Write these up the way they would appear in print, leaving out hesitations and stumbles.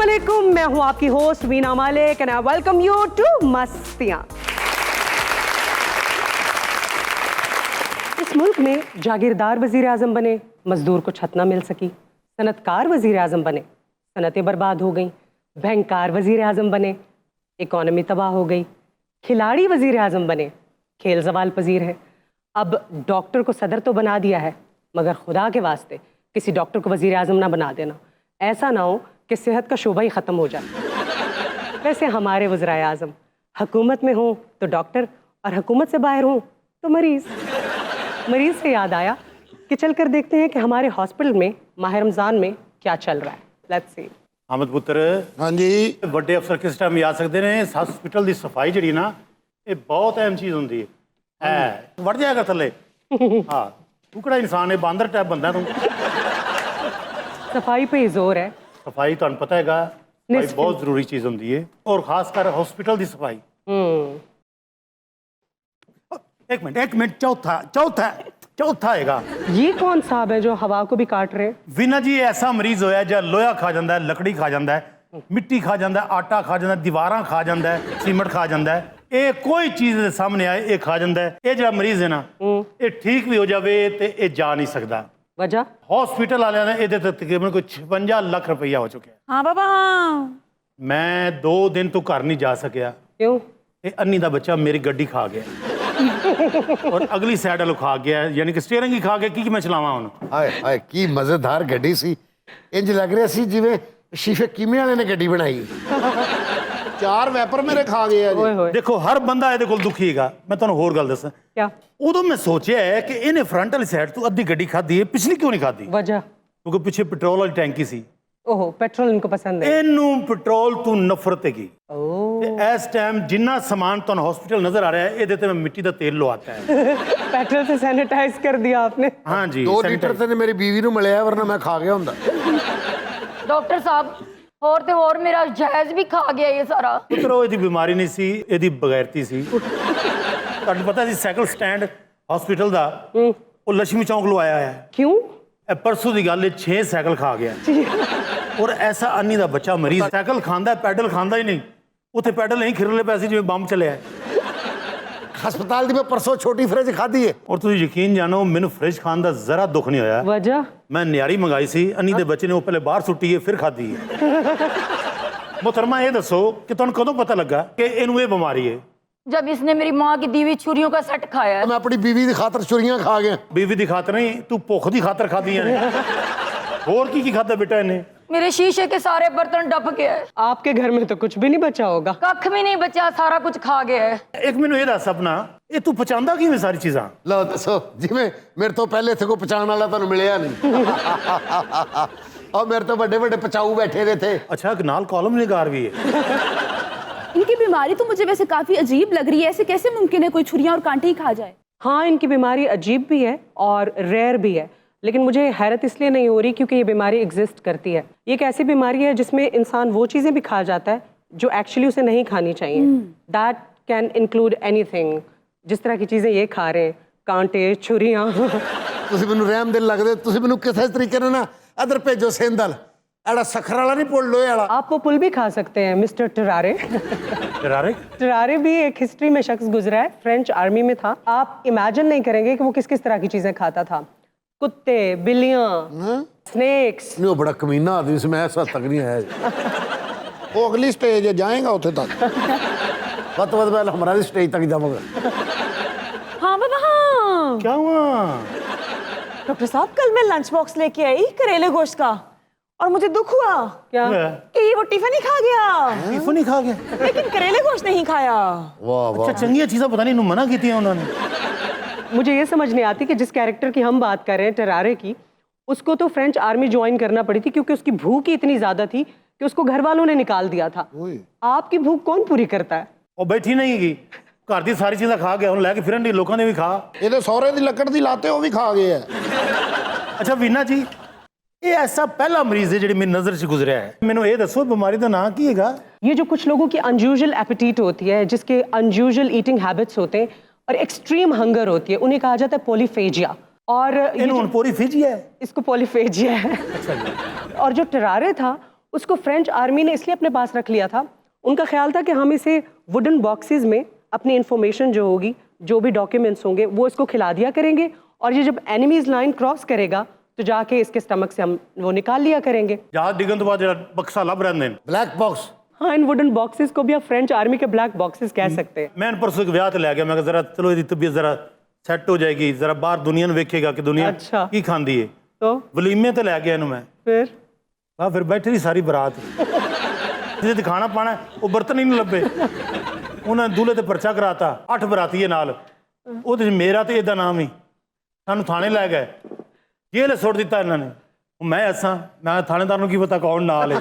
अस्सलामुअलैकुम, मैं हूं आपकी host Veena Malik and I welcome you to Mastiyan. इस मुल्क में जागीरदार वजीर आजम बने, मजदूर को छत ना मिल सकी। सनतकार वजीर आजम बने, सनतें बर्बाद हो गई। बैंकार वजीर आजम बने, इकॉनमी तबाह हो गई। खिलाड़ी वजीर आजम बने, खेल जवाल पजीर है। अब डॉक्टर को सदर तो बना दिया है, मगर खुदा के वास्ते किसी डॉक्टर को वजीर आजम ना बना देना। ऐसा ना हो कि सेहत का शोबा ही ख़त्म हो जाए। वैसे हमारे वज़राए आज़म हुकूमत में हों तो डॉक्टर और हुकूमत से बाहर हों तो मरीज़। मरीज़ से याद आया कि चल कर देखते हैं कि हमारे हॉस्पिटल में माह रमज़ान में क्या चल रहा है। Let's see. अहमद पुत्र, हाँ जी, बड़े अफसर किस टाइम याद सकते हैं इस हॉस्पिटल की सफाई जी ना, ये बहुत अहम चीज़ होंगी है। वड़ जाएगा थले। हाँ, तू कड़ा इंसान है, बांदर टाइप बंदा तू। सफाई पे ही जोर है। सफाई तो पता है बहुत जरूरी चीज़ होंगी है, और खासकर हॉस्पिटल की सफाई। एक मिनट, चौथा हैगा। ये कौन साहब है जो हवा को भी काट रहे? वीना जी, ऐसा मरीज होया जो लोहा खा जाता है, लकड़ी खा जाता है, मिट्टी खा जाता है, आटा खा जाता है, दीवारां खा जाता है, सीमेंट खा जाता है। ये कोई चीज़ दे सामने आए ये खा जाता है। ये जो मरीज है ना, ये ठीक भी हो जाए तो ये जा नहीं सकता। वजह हॉस्पिटल वाले ने ये तकरीबन कोई 56 लाख रुपया हो चुके हैं। हाँ बाबा, हाँ। मैं 2 दिन तो घर नहीं जा सकिया। क्यों? ये अन्नी दा बच्चा मेरी गड्डी खा गया और अगली साइड वालों खा गया, यानी कि स्टीयरिंग ही खा गया कि मैं चलावा हुन। हाय हाय, की मजेदार गड्डी सी। इंज लग रहा सी जिवें शीशे कीमे वाले ने गड्डी बनाई। 4 वैपर मेरे खा गए है। देखो, हर बंदा ये कोल दुखी हैगा। मैं तुहानू होर गल दसां, क्या? उदों मैं सोचा है कि इन्हें फ्रंट वाली साइड तो अद्धी गड्डी खाधी है, पिछली क्यों नहीं खाधी? वजह? क्योंकि पीछे पेट्रोल वाली टैंकी सी। ओहो, पेट्रोल इनको पसंद है। इनू पेट्रोल तो नफरत हैगी। इस टाइम जिन्ना सामान तुहानू हॉस्पिटल नजर आ रहा है, ये मैं मिट्टी का तेल लवाता है। पेट्रोल से सैनिटाइज कर दिया आपने? हाँ जी, 2 लीटर तो मेरी बीवी नू मिलिया, वरना मैं खा गया हुंदा। डॉक्टर साहब, और ते और मेरा जायज भी खा गया ये सारा। पुत्रो, ਇਹਦੀ ਬਿਮਾਰੀ ਨਹੀਂ ਸੀ, ਇਹਦੀ ਬਗੈਰਤੀ ਸੀ। ਤੁਹਾਨੂੰ ਪਤਾ ਸੀ ਸਾਈਕਲ ਸਟੈਂਡ ਹਸਪੀਟਲ ਦਾ ਉਹ ਲక్ష్ਮੀ ਚੌਂਕ ਲਵਾਇਆ ਹੈ। क्यों? ਇਹ ਪਰਸੋਂ ਦੀ ਗੱਲ ਹੈ, 6 ਸਾਈਕਲ ਖਾ ਗਿਆ। ਔਰ ਐਸਾ ਅੰਨੀ ਦਾ ਬੱਚਾ ਮਰੀਜ਼ ਸਾਈਕਲ ਖਾਂਦਾ, ਪੈਡਲ ਖਾਂਦਾ ਹੀ ਨਹੀਂ। ਉੱਥੇ ਪੈਡਲ ਨਹੀਂ ਖਿਰਲੇ ਪੈਸੇ ਜਿਵੇਂ ਬੰਬ ਚੱਲਿਆ। ਹਸਪਤਾਲ ਦੀ ਮੈਂ ਪਰਸੋਂ ਛੋਟੀ ਫ੍ਰਿਜ ਖਾਧੀ ਹੈ। ਔਰ ਤੁਸੀਂ ਯਕੀਨ ਜਾਣੋ, ਮੈਨੂੰ ਫ੍ਰਿਜ ਖਾਣ ਦਾ ਜ਼ਰਾ ਦੁੱਖ ਨਹੀਂ ਹੋਇਆ। वजह? मैं नियारी मंगाई सी, अन्नी दे बच्चे ने वो पहले बाहर सुट्टी है, फिर खाधी है। मोहतरमा, ये दसो कि तुहानू कदों पता लगा कि इनू ये बीमारी है? जब इसने मेरी माँ की दी हुई छुरियों का सेट खाया है। मैं अपनी बीवी की खातर छुरियां खा गया। बीवी की खातर नहीं, तू भुख की खातर खादियां ने। होर की खादा बेटा इन्हें? मेरे शीशे के सारे बर्तन डप गए। आपके घर में तो कुछ भी नहीं बचा होगा। कख भी नहीं बचा, सारा कुछ खा गया है। एक मैनू ये दस अपना, ये तू पचांदा किवें सारी चीज़ां? लो दसो, जिवें मेरे तो पहले इत्थे कोई पचाण वाला तुहानू मिलिया नहीं। और मेरे तो बड़े बड़े पचाऊ बैठे रहे थे। अच्छा, नाल कॉलम निगार भी है। इनकी बीमारी तो मुझे वैसे काफी अजीब लग रही है। ऐसे कैसे मुमकिन है कोई छुरियां और कांटे ही खा जाए? हाँ, इनकी बीमारी अजीब भी है और रेयर भी है, लेकिन मुझे हैरत इसलिए नहीं हो रही क्योंकि ये बीमारी एग्जिस्ट करती है। ये एक ऐसी बीमारी है जिसमें इंसान वो चीज़ें भी खा जाता है जो एक्चुअली उसे नहीं खानी चाहिए। That can include anything. जिस तरह की चीज़ें ये खा रहे हैं, कांटे, छुरियाँ। ਤੁਸੀਂ ਮੈਨੂੰ ਰਹਿਮदिल लगदे। ਤੁਸੀਂ ਮੈਨੂੰ ਕਿਸੇ तरीके ਨਾਲ ना इधर भेजो सेंदल, एड़ा सखर वाला नहीं पुल लोहे वाला। आप वो पुल भी खा सकते हैं मिस्टर टरारे। टरारे? टरारे भी एक हिस्ट्री में शख्स गुजरा है, फ्रेंच आर्मी में था। आप इमेजिन नहीं करेंगे कि वो किस किस तरह की चीज़ें खाता था। कुत्ते, बिल्लियाँ, स्नेक्स। नहीं, वो बड़ा कमीना आदमी से, मैं ऐसा तक नहीं है। वो अगली स्टेज है, जाएगा उथे तक। बत पहले हमारा भी स्टेज तक जाऊंगा। हाँ बाबा, हाँ। क्या हुआ? डॉक्टर साहब, कल मैं लंच बॉक्स लेके आई करेले गोश्त का, और मुझे दुख हुआ। क्या? कि वो टिफिन ही खा गया। टिफिन ही खा गया, लेकिन करेले गोश्त नहीं खाया। वाह वाह। अच्छा, चंगी चीज़ां पता नहीं इन्हू मना की थी उन्होंने। मुझे ये समझ नहीं आती कि जिस कैरेक्टर की हम बात कर रहे हैं, टरारे की, उसको तो फ्रेंच आर्मी ज्वाइन करना पड़ी थी क्योंकि उसकी भूख ही इतनी ज्यादा थी कि उसको घर वालों ने निकाल दिया था। आपकी भूख कौन पूरी करता है? वो बैठी नहीं गई, घर की सारी चीज़ां खा गया, हम लैके फिरन दी, लोगों ने भी खा। ये सौरे की लकड़ की लाते वो भी खा गए है। अच्छा वीना जी, ये ऐसा पहला मरीज है जो मेरी नज़र से गुजरा है। मैनू ये दसो, बीमारी का नाम की है? ये जो कुछ लोगों की अनयूजुअल एपेटाइट होती है, जिसके अनयूजुअल ईटिंग हैबिट्स होते हैं और एक्सट्रीम हंगर होती है, उन्हें कहा जाता है पॉलीफेजिया। और पॉलीफेजिया है, इसको पॉलीफेजिया है। और जो टरारे था उसको फ्रेंच आर्मी ने इसलिए अपने पास रख लिया था, उनका ख्याल था कि हम इसे वुडन बॉक्सेस में अपनी इंफॉर्मेशन जो होगी, जो भी डॉक्यूमेंट्स होंगे, वो इसको खिला दिया करेंगे और ये जब एनिमीज लाइन क्रॉस करेगा तो जाके इसके स्टमक से हम वो निकाल लिया करेंगे। जहाज डिगन तो बाद ਜਿਹੜਾ ਬਕਸਾ ਲੱਭ ਰਹਿੰਦੇ ਨੇ ब्लैक बॉक्स। हाँ, इन वुडन बॉक्सेस को भी आप फ्रेंच आर्मी के ब्लैक बॉक्सेस कह सकते हैं। ਮੈਂ ਪਰਸੋਂ ਇੱਕ ਵਿਆਹ ਤੇ ਲੈ ਗਿਆ, ਮੈਂ ਕਿਹਾ ਜ਼ਰਾ ਚਲੋ ਇਹਦੀ ਤਬੀਅਤ ਜ਼ਰਾ ਸੈੱਟ ਹੋ ਜਾਏਗੀ, ਜ਼ਰਾ ਬਾਹਰ ਦੁਨੀਆ ਨੂੰ ਵੇਖੇਗਾ ਕਿ ਦੁਨੀਆ ਅੱਛਾ। ਕੀ ਖਾਂਦੀ ਏ। तो ਵਲੀਮੇ ਤੇ ਲੈ ਗਿਆ ਇਹਨੂੰ ਮੈਂ, फिर ਆ ਫਿਰ ਬੈਠੀ ਰਹੀ ਸਾਰੀ ਬਰਾਤ, ਜਿਹਦੇ ਤੇ ਖਾਣਾ ਪਾਣਾ ਉਹ ਬਰਤਨ ਹੀ ਨਹੀਂ ਲੱਭੇ। ਉਹਨਾਂ ਨੇ ਦੂਲੇ ਤੇ ਪਰਚਾ ਕਰਾਤਾ, 8 ਬਰਾਤੀਏ ਨਾਲ, ਉਹਦੇ 'ਚ ਮੇਰਾ ਤੇ ਇਹਦਾ ਨਾਮ ਹੀ। ਸਾਨੂੰ ਥਾਣੇ ਲੈ ਗਏ, ਜੇਲ੍ਹ ਸੁੱਟ ਦਿੱਤਾ ਇਹਨਾਂ ਨੇ। ਮੈਂ ਅਸਾਂ ਮੈਂ ਥਾਣੇਦਾਰ ਨੂੰ ਕੀ ਪਤਾ ਕੌਣ ਨਾਲ ਹੈ।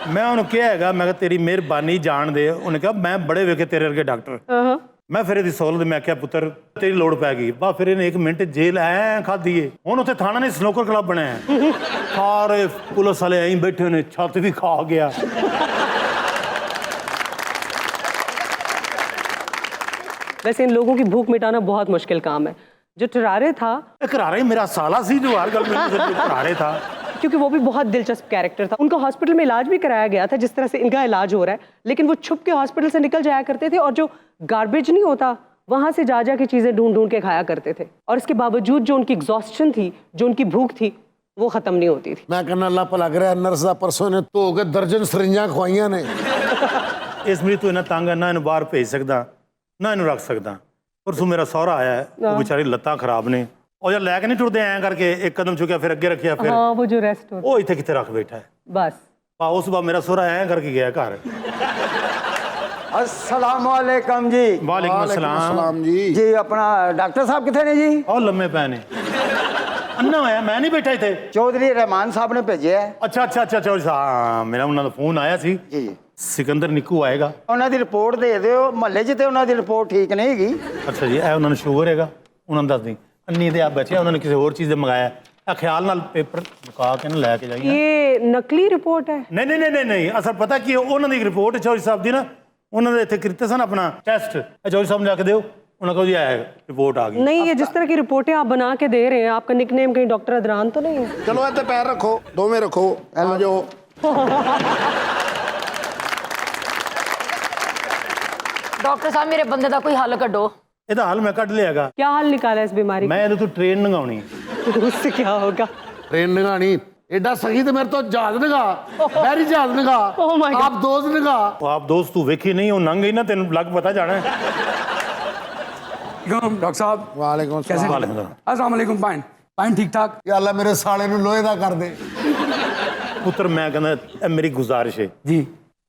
ਮੈਂ ਉਹਨੂੰ ਕਿਹਾ ਹੈਗਾ, ਮੈਂ ਕਿਹਾ ਤੇਰੀ ਮਿਹਰਬਾਨੀ ਜਾਣ ਦੇ। ਉਹਨੇ ਕਿਹਾ ਮੈਂ ਬੜੇ ਵੇਖੇ ਤੇਰੇ ਵਰਗੇ ਡਾਕਟਰ। हाँ, ਮੈਂ ਫਿਰ ਇਹਦੀ ਸਹੂਲਤ ਮੈਂ ਕਿਹਾ ਪੁੱਤਰ ਤੇਰੀ ਲੋੜ ਪੈ ਗਈ। ਬਾ ਫਿਰ ਇਹਨੇ 1 ਮਿੰਟ ਜੇਲ੍ਹ ਐ ਖਾਧੀ ਏ। ਹੁਣ ਉੱਥੇ ਥਾਣਾ ਨੇ ਸਨੋਕਰ ਕਲੱਬ ਬਣਾਇਆ ਹੈ। ਸਾਰੇ ਪੁਲਿਸ ਵਾਲੇ ਐਂ ਬੈਠੇ ਨੇ, ਛੱਤ ਵੀ ਖਾ ਗਿਆ। वैसे इन लोगों की भूख मिटाना बहुत मुश्किल काम है। जो टरारे था, ਇਹ ਘਰਾਰੇ ਮੇਰਾ ਸਾਲਾ ਸੀ ਜੋ ਹਰ ਗੱਲ ਮੈਨੂੰ ਘਰਾਰੇ था। क्योंकि वो भी बहुत दिलचस्प कैरेक्टर था, उनका हॉस्पिटल में इलाज भी कराया गया था जिस तरह से इनका इलाज हो रहा है, लेकिन वो छुप के हॉस्पिटल से निकल जाया करते थे और जो गार्बेज नहीं होता वहां से जा जा के चीजें ढूंढ ढूंढ के खाया करते थे। और इसके बावजूद जो उनकी एग्जॉस्शन थी, जो उनकी भूख थी, वो खत्म नहीं होती थी। मैं कहना अल्लाह भला करे, नर्स ਦਾ परसों ने ਧੋ ਕੇ ਦਰਜਨ ਸਰਿੰਜਾਂ ਖਵਾਈਆਂ ਨੇ। ਇਸ ਮਰੀਜ਼ ਤੋਂ ਇਹਨਾਂ ਤੰਗ ਹੈ, ਨਾ ਇਹਨੂੰ ਬਾਹਰ ਭੇਜ ਸਕਦਾ ਨਾ ਇਹਨੂੰ ਰੱਖ ਸਕਦਾ। ਪਰਸੋਂ ਮੇਰਾ ਸਹੁਰਾ ਆਇਆ ਹੈ, ਉਹ ਵਿਚਾਰੀ ਲੱਤਾਂ ਖਰਾਬ ਨੇ, ਉਹ ਜਦ ਲੈ ਕੇ ਨਹੀਂ ਟੁਰਦੇ ਐਂ ਕਰਕੇ ਇੱਕ ਕਦਮ ਚੁੱਕਿਆ ਫਿਰ ਅੱਗੇ ਰੱਖਿਆ, ਫਿਰ हाँ, वो जो रेस्ट होता ਉਹ ਇੱਥੇ ਕਿੱਥੇ ਰੱਖ ਬੈਠਾ ਹੈ। बस। ਉਸ ਵਾਰ ਮੇਰਾ ਸਹੁਰਾ ਐਂ ਕਰਕੇ ਗਿਆ ਘਰ। अस्सलाम वालेकुम जी। ਵਾਲੇਕੁਮ ਅਸਲਾਮ। सलाम जी। जी अपना डॉक्टर साहब कितने ने जी? ਉਹ ਲੰਮੇ ਪੈ ਨੇ, ਅੰਨਾ ਹੋਇਆ, ਮੈਂ ਨਹੀਂ ਬੈਠਾ ਇੱਥੇ। चौधरी रहमान साहब ने भेजे है। ਅੱਛਾ ਅੱਛਾ ਅੱਛਾ ਅੱਛਾ, ਹਾਂ ਮੇਰਾ ਉਹਨਾਂ ਦਾ ਫੋਨ ਆਇਆ ਸੀ, जी जी। ਸਿਕੰਦਰ ਨਿੱਕੂ ਆਏਗਾ। ਉਹਨਾਂ ਦੀ ਰਿਪੋਰਟ ਦੇ ਦਿਓ, ਮਹੱਲੇ 'ਚ ਤੇ ਉਹਨਾਂ ਦੀ ਰਿਪੋਰਟ ਠੀਕ ਨਹੀਂ ਹੈਗੀ। ਅੱਛਾ ਜੀ, ਇਹ ਉਹਨਾਂ ਨੂੰ ਸ਼ੂਗਰ ਹੈਗਾ, ਉਹਨਾਂ ਨੂੰ ਦੱਸ ਦੀ। ਅੰਨੀ ਦੇ ਆ ਬਚਿਆ, ਉਹਨਾਂ ਨੇ ਕਿਸੇ ਹੋਰ ਚੀਜ਼ ਦੇ ਮੰਗਾਇਆ। ਆ ਖਿਆਲ ਨਾਲ ਪੇਪਰ ਮੁਕਾ ਕੇ ਨਾ ਲੈ ਕੇ ਜਾਈਏ। ये नकली रिपोर्ट है। ਨਹੀਂ ਨਹੀਂ ਨਹੀਂ ਨਹੀਂ, ਅਸਲ ਪਤਾ ਕੀ ਹੈ, ਉਹਨਾਂ ਦੀ ਰਿਪੋਰਟ ਚੌਧਰੀ ਸਾਹਿਬ ਦੀ ਨਾ, ਉਹਨਾਂ ਦੇ ਇੱਥੇ ਕੀਤੇ ਸਨ ਆਪਣਾ ਟੈਸਟ। ਚੌਧਰੀ ਸਾਹਿਬ ਨੂੰ ਜਾ ਕੇ ਦਿਓ, ਉਹਨਾਂ ਕੋਲ ਜੀ ਆਇਆ ਰਿਪੋर्ट आ गई। नहीं, ये जिस तरह की रिपोर्टें आप बना के दे रहे हैं, आपका निकनेम कहीं डॉक्टर अदरान तो नहीं है? ਚਲੋ ਇੱਥੇ ਪੈਰ ਰੱਖੋ, ਦੋਵੇਂ ਰੱਖੋ, ਆ ਜਾਓ। ਡਾਕਟਰ ਸਾਹਿਬ ਮੇਰੇ ਬੰਦੇ ਦਾ ਕੋਈ ਹੱਲ ਕੱਢੋ। ਇਹਦਾ ਹੱਲ ਮੈਂ ਕੱਢ ਲਿਆਗਾ। क्या हाल निकाला है इस बीमारी ਮੈਂ ਇਹਦੇ ਤੋਂ ਟ੍ਰੇਨ ਲੰਘਾਉਣੀ। का? उससे क्या होगा? ਟ੍ਰੇਨ ਨਿਗਾਣੀ ਐਡਾ ਸਹੀ ਤੇ ਮੇਰੇ ਤੋਂ ਜਹਾਜ਼ ਨਿਗਾ, ਬਹਿਰੀ ਜਹਾਜ਼ ਨਿਗਾ, Oh my God. ਆਪ ਦੋਸਤ ਨਿਗਾ। ਉਹ ਆਪ ਦੋਸਤ ਤੂੰ ਵੇਖੀ ਨਹੀਂ, ਉਹ ਲੰਘ ਗਈ ਨਾ, ਤੈਨੂੰ ਲੱਗ ਪਤਾ ਜਾਣਾ ਹੈ। डॉक्टर साहब ਵਾਲੇਕੁਮ कैसे ਸਲਾਮ। अस्सलाम वालेकुम। पाइन पाइन ठीक ठाक? ਯਾ ਅੱਲਾ ਮੇਰੇ ਸਾਲੇ ਨੂੰ ਲੋਹੇ ਦਾ ਕਰ ਦੇ। ਪੁੱਤਰ ਮੈਂ ਕਹਿੰਦਾ ਇਹ ਮੇਰੀ ਗੁਜ਼ਾਰਿਸ਼ ਹੈ, जी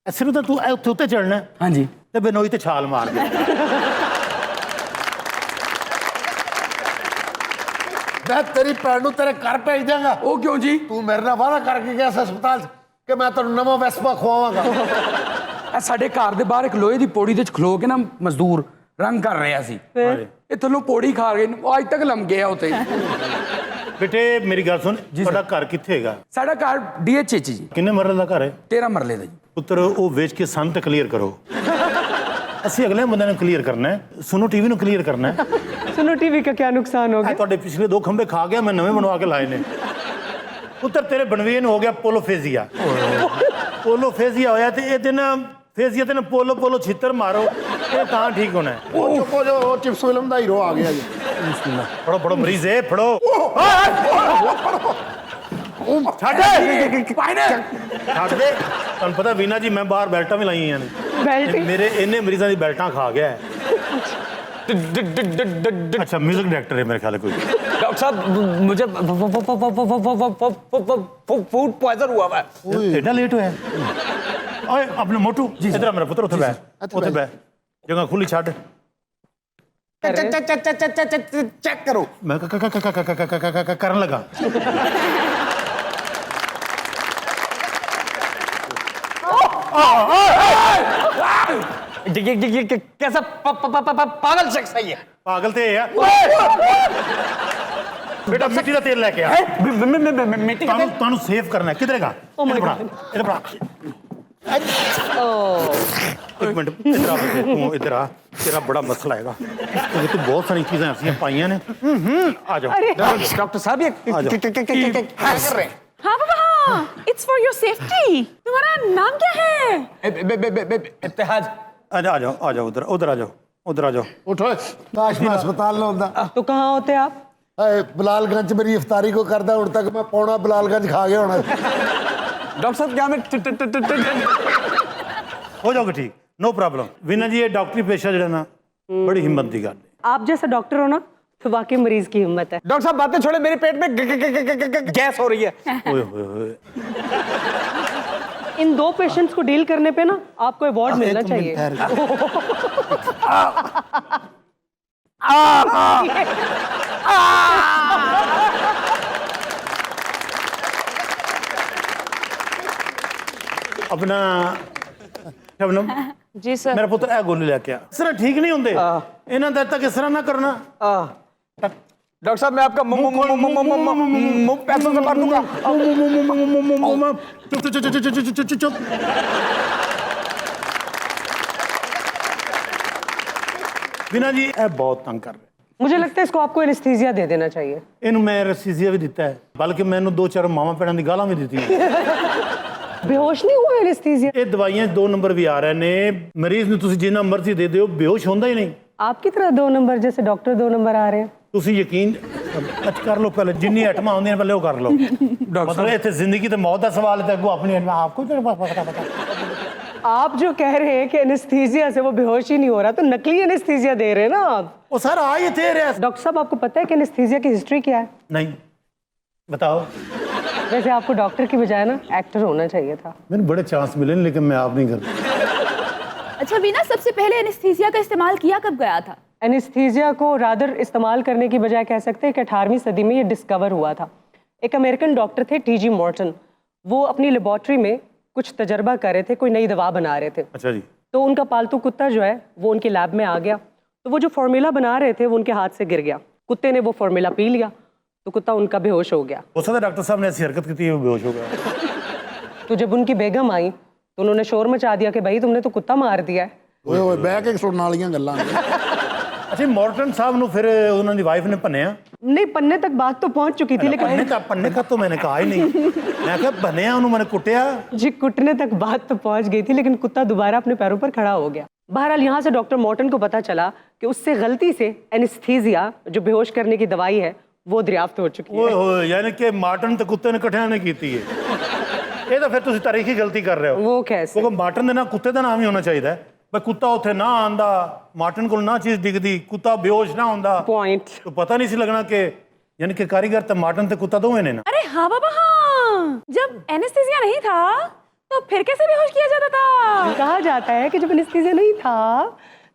ਐਸੇ ਨੂੰ ਤਾਂ ਤੂੰ ਇਹ ਉੱਥੇ ਉੱਤੇ ਚੜਨਾ हाँ जी। ਤੇ ਬਨੋਈ ਤੇ ਛਾਲ ਮਾਰ ਦੇ। ਮੈਂ ਤੇਰੀ ਭੈਣ ਨੂੰ ਤੇਰੇ ਘਰ ਭੇਜ ਦਿਆਂਗਾ। ओ क्यों जी? ਤੂੰ ਮੇਰੇ ਨਾਲ ਵਾਅਦਾ ਕਰਕੇ ਗਿਆ ਸੀ ਹਸਪਤਾਲ 'ਚ ਕਿ ਮੈਂ ਤੁਹਾਨੂੰ ਨਵਾਂ ਵੈਸਪਾ ਖਵਾਵਾਂਗਾ। ਇਹ ਸਾਡੇ ਘਰ ਦੇ ਬਾਹਰ ਇੱਕ ਲੋਹੇ ਦੀ ਪੌੜੀ ਦੇ ਚ ਖਲੋ ਕੇ ਨਾ ਮਜ਼ਦੂਰ ਰੰਗ ਕਰ ਰਿਹਾ ਸੀ। ਇਹ ਥੱਲੋਂ ਪੌੜੀ ਖਾ ਗਏ, ਉਹ ਅੱਜ ਤੱਕ ਲਮਕੇ ਆ ਉੱਤੇ। ਬੇਟੇ ਮੇਰੀ ਗੱਲ ਸੁਣ, ਤੁਹਾਡਾ ਘਰ ਕਿੱਥੇ ਹੈਗਾ? ਸਾਡਾ ਘਰ DH ਚ ਜੀ, ਕਿੰਨੇ ਮਰਲੇ ਦਾ ਘਰ ਹੈ? 13 ਮਰਲੇ ਦਾ ਜੀ। ਪੁੱਤਰ ਉਹ ਵੇਚ ਕੇ ਸਾਨੂੰ ਤੇ ਕਲੀਅਰ ਕਰੋ। ਅਸੀਂ ਅਗਲੇ ਬੰਦੇ ਨੂੰ ਕਲੀਅਰ ਕਰਨਾ ਹੈ, ਸੁਣੋ ਟੀਵੀ ਨੂੰ ਕਲੀਅਰ ਕਰਨਾ ਹੈ। सुनो, टीवी का क्या नुकसान हो ਇਹ गया? ਤੁਹਾਡੇ ਪਿਛਲੇ 2 ਖੰਭੇ ਖਾ ਗਿਆ, ਮੈਂ ਨਵੇਂ ਬਣਵਾ ਕੇ ਲਾਏ ਨੇ। ਪੁੱਤਰ ਤੇਰੇ ਬਨਵੀਨ ਹੋ ਗਿਆ ਪੋਲੋਫੇਜ਼ੀਆ। ਪੋਲੋਫੇਜ਼ੀਆ ਹੋਇਆ ਤੇ ਇਹ ਤੇ ਨਾ ਫੇਜ਼ੀਆ ਤੇ ਨਾ ਪੋਲੋ ਪੋਲੋ ਛਿੱਤਰ ਮਾਰੋ, ਇਹ ਤਾਂ ਠੀਕ ਹੋਣਾ ਹੈ। ਉਹ ਚੁੱਪੋ ਜੋ, ਉਹ ਚਿਪਸ ਫਿਲਮ ਦਾ ਹੀਰੋ ਆ ਗਿਆ ਜੀ। ਫੜੋ ਫੜੋ ਮਰੀਜ਼ ਇਹ ਫੜੋ। ਛੱਡ ਪਾਇਨ ਛੱਡ ਦੇ। ਤੁਹਾਨੂੰ ਪਤਾ ਵੀਨਾ ਜੀ, ਮੈਂ ਬਾਹਰ ਬੈਲਟਾਂ ਵੀ ਲਾਈਆਂ ਨੇ। बेल्ट? ਮੇਰੇ ਇੰਨੇ ਮਰੀਜ਼ਾਂ ਦੀ ਬੈਲਟਾਂ ਖਾ ਗਿਆ ਹੈ। अच्छा म्यूजिक डायरेक्टर है मेरे ख्याल है कोई। डॉक्टर साहब मुझे फूड पॉइजन हुआ है। एडा लेट होया ओए अपने मोटू इधर मेरा पुत्र उठे बह जगह खुली छड़ ਚੈੱਕ ਕਰੋ। मैं करने लगा। कैसा पागल शख्स है ये? पागल ते है बेटा, मिट्टी का तेल लेके आ। मिट्टी का तेल? तानू सेव करना है। किधर का? इधर बड़ा इधर बड़ा। एक मिनट इधर आ बेटे, तू इधर आ, तेरा बड़ा मसला हैगा क्योंकि तू बहुत सारी चीजें ऐसी पाइयां ने। आ जाओ डॉक्टर साहब ये आ जाओ। क्या कर रहे हैं? हाँ पापा हाँ। It's for your safety. तुम्हारा नाम क्या है? इत्तेहाद। आ जाओ उधर उधर आ जाओ उधर आ जाओ। उठो काश मैं अस्पताल ना होता। तो कहाँ होते आप? बिलालगंज मेरी इफ्तारी को करदा हुण तक मैं पौना बिलालगंज खा गया होना। डॉक्टर साहब क्या मैं हो जाओगे ठीक, नो प्रॉब्लम। वीना जी ये डॉक्टरी पेशा जो है ना बड़ी हिम्मत की गल है। आप जैसा डॉक्टर हो ना तो वाकई मरीज की हिम्मत है। डॉक्टर साहब बातें छोड़े, मेरे पेट में गैस हो रही है। ओए होए होए। इन 2 पेशेंट्स को डील करने पे ना आपको अवार्ड मिलना चाहिए। अपना शबनम जी सर। मेरा पुत्र ए गोली लेके आ। इस तरह ठीक नहीं होंगे इन्हों दर तक इस तरह ना करना। डॉक्टर साहब मैं आपका मुंह पैसों से मार दूंगा। चुप चुप चुप चुप चुप चुप चुप। वीना जी ए बहुत तंग कर रहे। मुझे लगता है इसको आपको एनेस्थीसिया दे देना चाहिए। ਇਹਨੂੰ ਮੈਂ ਰਸੀਜ਼ੀਆ ਵੀ ਦਿੱਤਾ ਹੈ, ਬਲਕਿ ਮੈਨੂੰ 2-4 ਮਾਵਾਂ ਭੈਣਾਂ ਦੀ ਗਾਲਾਂ ਵੀ ਦਿੱਤੀਆਂ। बेहोश नहीं हुआ एनेस्थीसिया? ਇਹ ਦਵਾਈਆਂ 'ਚ 2 ਨੰਬਰ ਵੀ ਆ ਰਹੇ ਨੇ। ਮਰੀਜ਼ ਨੂੰ ਤੁਸੀਂ ਜਿੰਨਾ ਮਰਜ਼ੀ ਦੇ ਦਿਓ ਬੇਹੋਸ਼ ਹੁੰਦਾ ਹੀ ਨਹੀਂ। आपकी तरह 2 नंबर जैसे डॉक्टर 2 नंबर आ रहे हैं। ਤੁਸੀਂ ਯਕੀਨ ਅੱਜ ਕਰ ਲਓ, ਪਹਿਲੇ ਜਿੰਨੀ ਆਈਟਮਾਂ ਆਉਂਦੀਆਂ ਨੇ ਪਹਿਲੇ ਉਹ ਕਰ ਲਓ। ਮਤਲਬ ਇੱਥੇ ਜ਼ਿੰਦਗੀ ਤੇ ਮੌਤ ਦਾ ਸਵਾਲ ਹੈ, ਤੇ ਅੱਗੋਂ ਆਪਣੀ ਆਈਟਮਾਂ ਆਪਕੋ ਪਤਾ। आप जो कह रहे हैं कि एनेस्थीसिया से वो बेहोश ही नहीं हो रहा, तो नकली एनेस्थीसिया दे रहे हैं ना आप। ਉਹ ਸਰ ਆ ਹੀ थे रहे। डॉक्टर साहब आपको पता है कि एनेस्थीसिया की हिस्ट्री क्या है? नहीं बताओ। वैसे आपको डॉक्टर की बजाय ना एक्टर होना चाहिए था। मैंने बड़े चांस मिले लेकिन मैं आप नहीं करता। अच्छा वीना, सबसे पहले एनेस्थीसिया का इस्तेमाल किया कब गया था? एनेस्थीसिया को रादर इस्तेमाल करने की बजाय कह सकते हैं कि 18वीं सदी में ये डिस्कवर हुआ था। एक अमेरिकन डॉक्टर थे T.G. मॉर्टन। वो अपनी लेबॉर्ट्री में कुछ तजर्बा कर रहे थे, कोई नई दवा बना रहे थे। अच्छा जी। तो उनका पालतू कुत्ता जो है वो उनके लैब में आ गया। तो वो जो फार्मूला बना रहे थे वो उनके हाथ से गिर गया। कुत्ते ने वो फार्मूला पी लिया तो कुत्ता उनका बेहोश हो गया। हो सकता है डॉक्टर साहब ने ऐसी हरकत की थी वो बेहोश हो गया। तो जब उनकी बेगम आई तो उन्होंने शोर मचा दिया कि भाई तुमने तो कुत्ता मार दिया है। ਓਏ ਓਏ ਬਹਿ ਕੇ ਸੁਣਨ ਵਾਲੀਆਂ ਗੱਲਾਂ। अच्छा मॉर्टन साहब ने फिर उन्होंने वाइफ ने भन्या। नहीं, पन्ने तक बात तो पहुंच चुकी थी, लेकिन पन्ने का तो मैंने कहा ही नहीं। मैं क्या भन्या उन्होंने मैंने कुटिया। जी कुटने तक बात तो पहुंच गई थी, लेकिन कुत्ता दोबारा अपने पैरों पर खड़ा हो गया। बहरहाल यहाँ से डॉक्टर मॉर्टन को पता चला कि उससे गलती से एनेस्थीसिया जो बेहोश करने की दवाई है वो दरियाफ्त हो चुकी है। ओए होए, यानी कि मार्टन तो कुत्ते ने इकट्ठे ने की थी। ये तो फिर तुसी तारीखी गलती कर रहे हो। वो कैसे? क्योंकि मार्टन दे ना कुत्ते का नाम ही होना चाहिए भाई। कुत्ता उत्थे ना आंदा, मार्टन को ना चीज दिखती, कुत्ता बेहोश ना होंदा, पॉइंट। तो पता नहीं सी लगना कि यानी कि कारीगर तो मार्टन ते कुत्ता दोवें ने ना। अरे हाँ बाबा हाँ, जब एनेस्थीसिया नहीं था तो फिर कैसे बेहोश किया जाता था? कहा जाता है कि जब एनेस्थीसिया नहीं था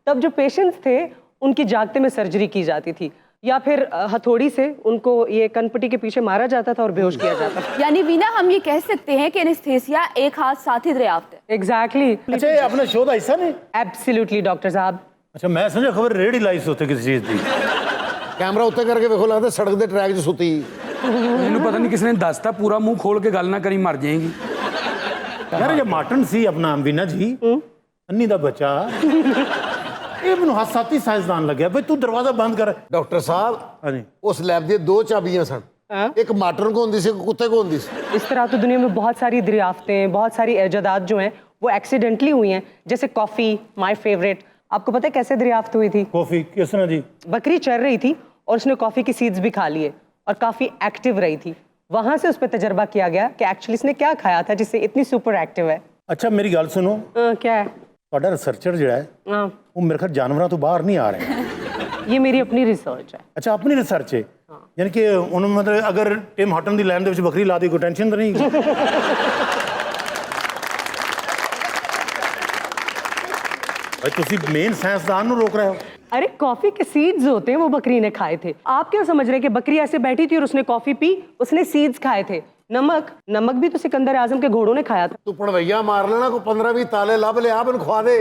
तब जो पेशेंट्स थे उनकी जागते में सर्जरी की जाती थी, या फिर हथौड़ी से उनको ये कनपट्टी के पीछे मारा जाता था और बेहोश किया जाता था। यानी वीना, हम ये कह सकते हैं कि एनेस्थीसिया एक हाथ साथ ही दरियाफ्त है। एग्जैक्टली, अच्छा ये अपने शो का हिस्सा नहीं? एब्सोल्युटली डॉक्टर साहब। अच्छा मैं समझा खबर रेडी लाइस होते किसी चीज की। ਕੈਮਰਾ ਉੱਤੇ ਕਰਕੇ ਵੇਖੋ, ਲੱਗਦਾ ਸੜਕ ਦੇ ਟਰੈਕ 'ਚ ਸੁੱਤੀ। ਇਹਨੂੰ ਪਤਾ ਨਹੀਂ ਕਿਸ ਨੇ ਦੱਸਤਾ, ਪੂਰਾ ਮੂੰਹ ਖੋਲ ਕੇ ਗੱਲ ਨਾ ਕਰੀ, ਮਰ ਜਾਏਗੀ। यार ये मार्टन सी अपना वीना जी अन्नी दा बच्चा ਇਹ ਮੈਨੂੰ ਹੱਸਾਤੀ ਸਾਇੰਸਦਾਨ ਲੱਗਿਆ ਬਈ ਤੂੰ ਦਰਵਾਜ਼ਾ ਬੰਦ ਕਰ। ਡਾਕਟਰ ਸਾਹਿਬ ਹਾਂਜੀ ਉਸ ਲੈਬ ਦੀਆਂ 2 ਚਾਬੀਆਂ ਸਨ। ਇੱਕ ਮਾਟਰਨ ਕੋ ਹੁੰਦੀ ਸੀ, ਇੱਕ ਕੁੱਤੇ ਕੋ ਹੁੰਦੀ ਸੀ। इस तरह तो दुनिया में बहुत सारी दरियाफ्तें, बहुत सारी इजादात जो हैं वो एक्सीडेंटली हुई हैं। जैसे कॉफ़ी, माय फेवरेट। आपको पता है कैसे दरियाफ्त हुई थी? कॉफी किस तरह जी? बकरी चर रही थी और उसने कॉफ़ी की सीड्स भी खा लिए और काफ़ी एक्टिव रही थी। वहाँ से उस पर तजर्बा किया गया कि एक्चुअली इसने क्या खाया था जिससे इतनी सुपर एक्टिव है। अच्छा मेरी गल सुनो, क्या है? ਤੁਹਾਡਾ ਰਿਸਰਚਰ ਜਿਹੜਾ ਹੈ हाँ, ਉਹ ਮੇਰੇ ਖਿਆਲ ਜਾਨਵਰਾਂ ਤੋਂ ਬਾਹਰ ਨਹੀਂ ਆ ਰਿਹਾ। ये मेरी अपनी रिसर्च है। ਅੱਛਾ ਆਪਣੀ ਰਿਸਰਚ ਹੈ, ਯਾਨੀ ਕਿ ਉਹਨੂੰ ਮਤਲਬ ਅਗਰ ਟਿਮ ਹਾਟਨ ਦੀ ਲਾਈਨ ਦੇ ਵਿੱਚ ਬੱਕਰੀ ਲਾ ਦੇ ਕੋਈ ਟੈਨਸ਼ਨ ਤਾਂ ਨਹੀਂ? भाई ਤੁਸੀਂ ਮੇਨ ਸਾਇੰਸਦਾਨ ਨੂੰ रोक रहे हो। अरे कॉफी के सीड्स होते हैं वो बकरी ने खाए थे। आप क्या समझ रहे हैं कि बकरी ऐसे बैठी थी और उसने कॉफी पी, उसने सीड्स खाए थे। नमक भी तो सिकंदर आजम के घोड़ों ने खाया था। ਤੂੰ ਪਣਵਈਆ ਮਾਰ ਲੈਣਾ, ਕੋਈ 15-20 ਤਾਲੇ ਲੱਭ ਲਿਆ, ਮੈਨੂੰ ਖਵਾ ਦੇ।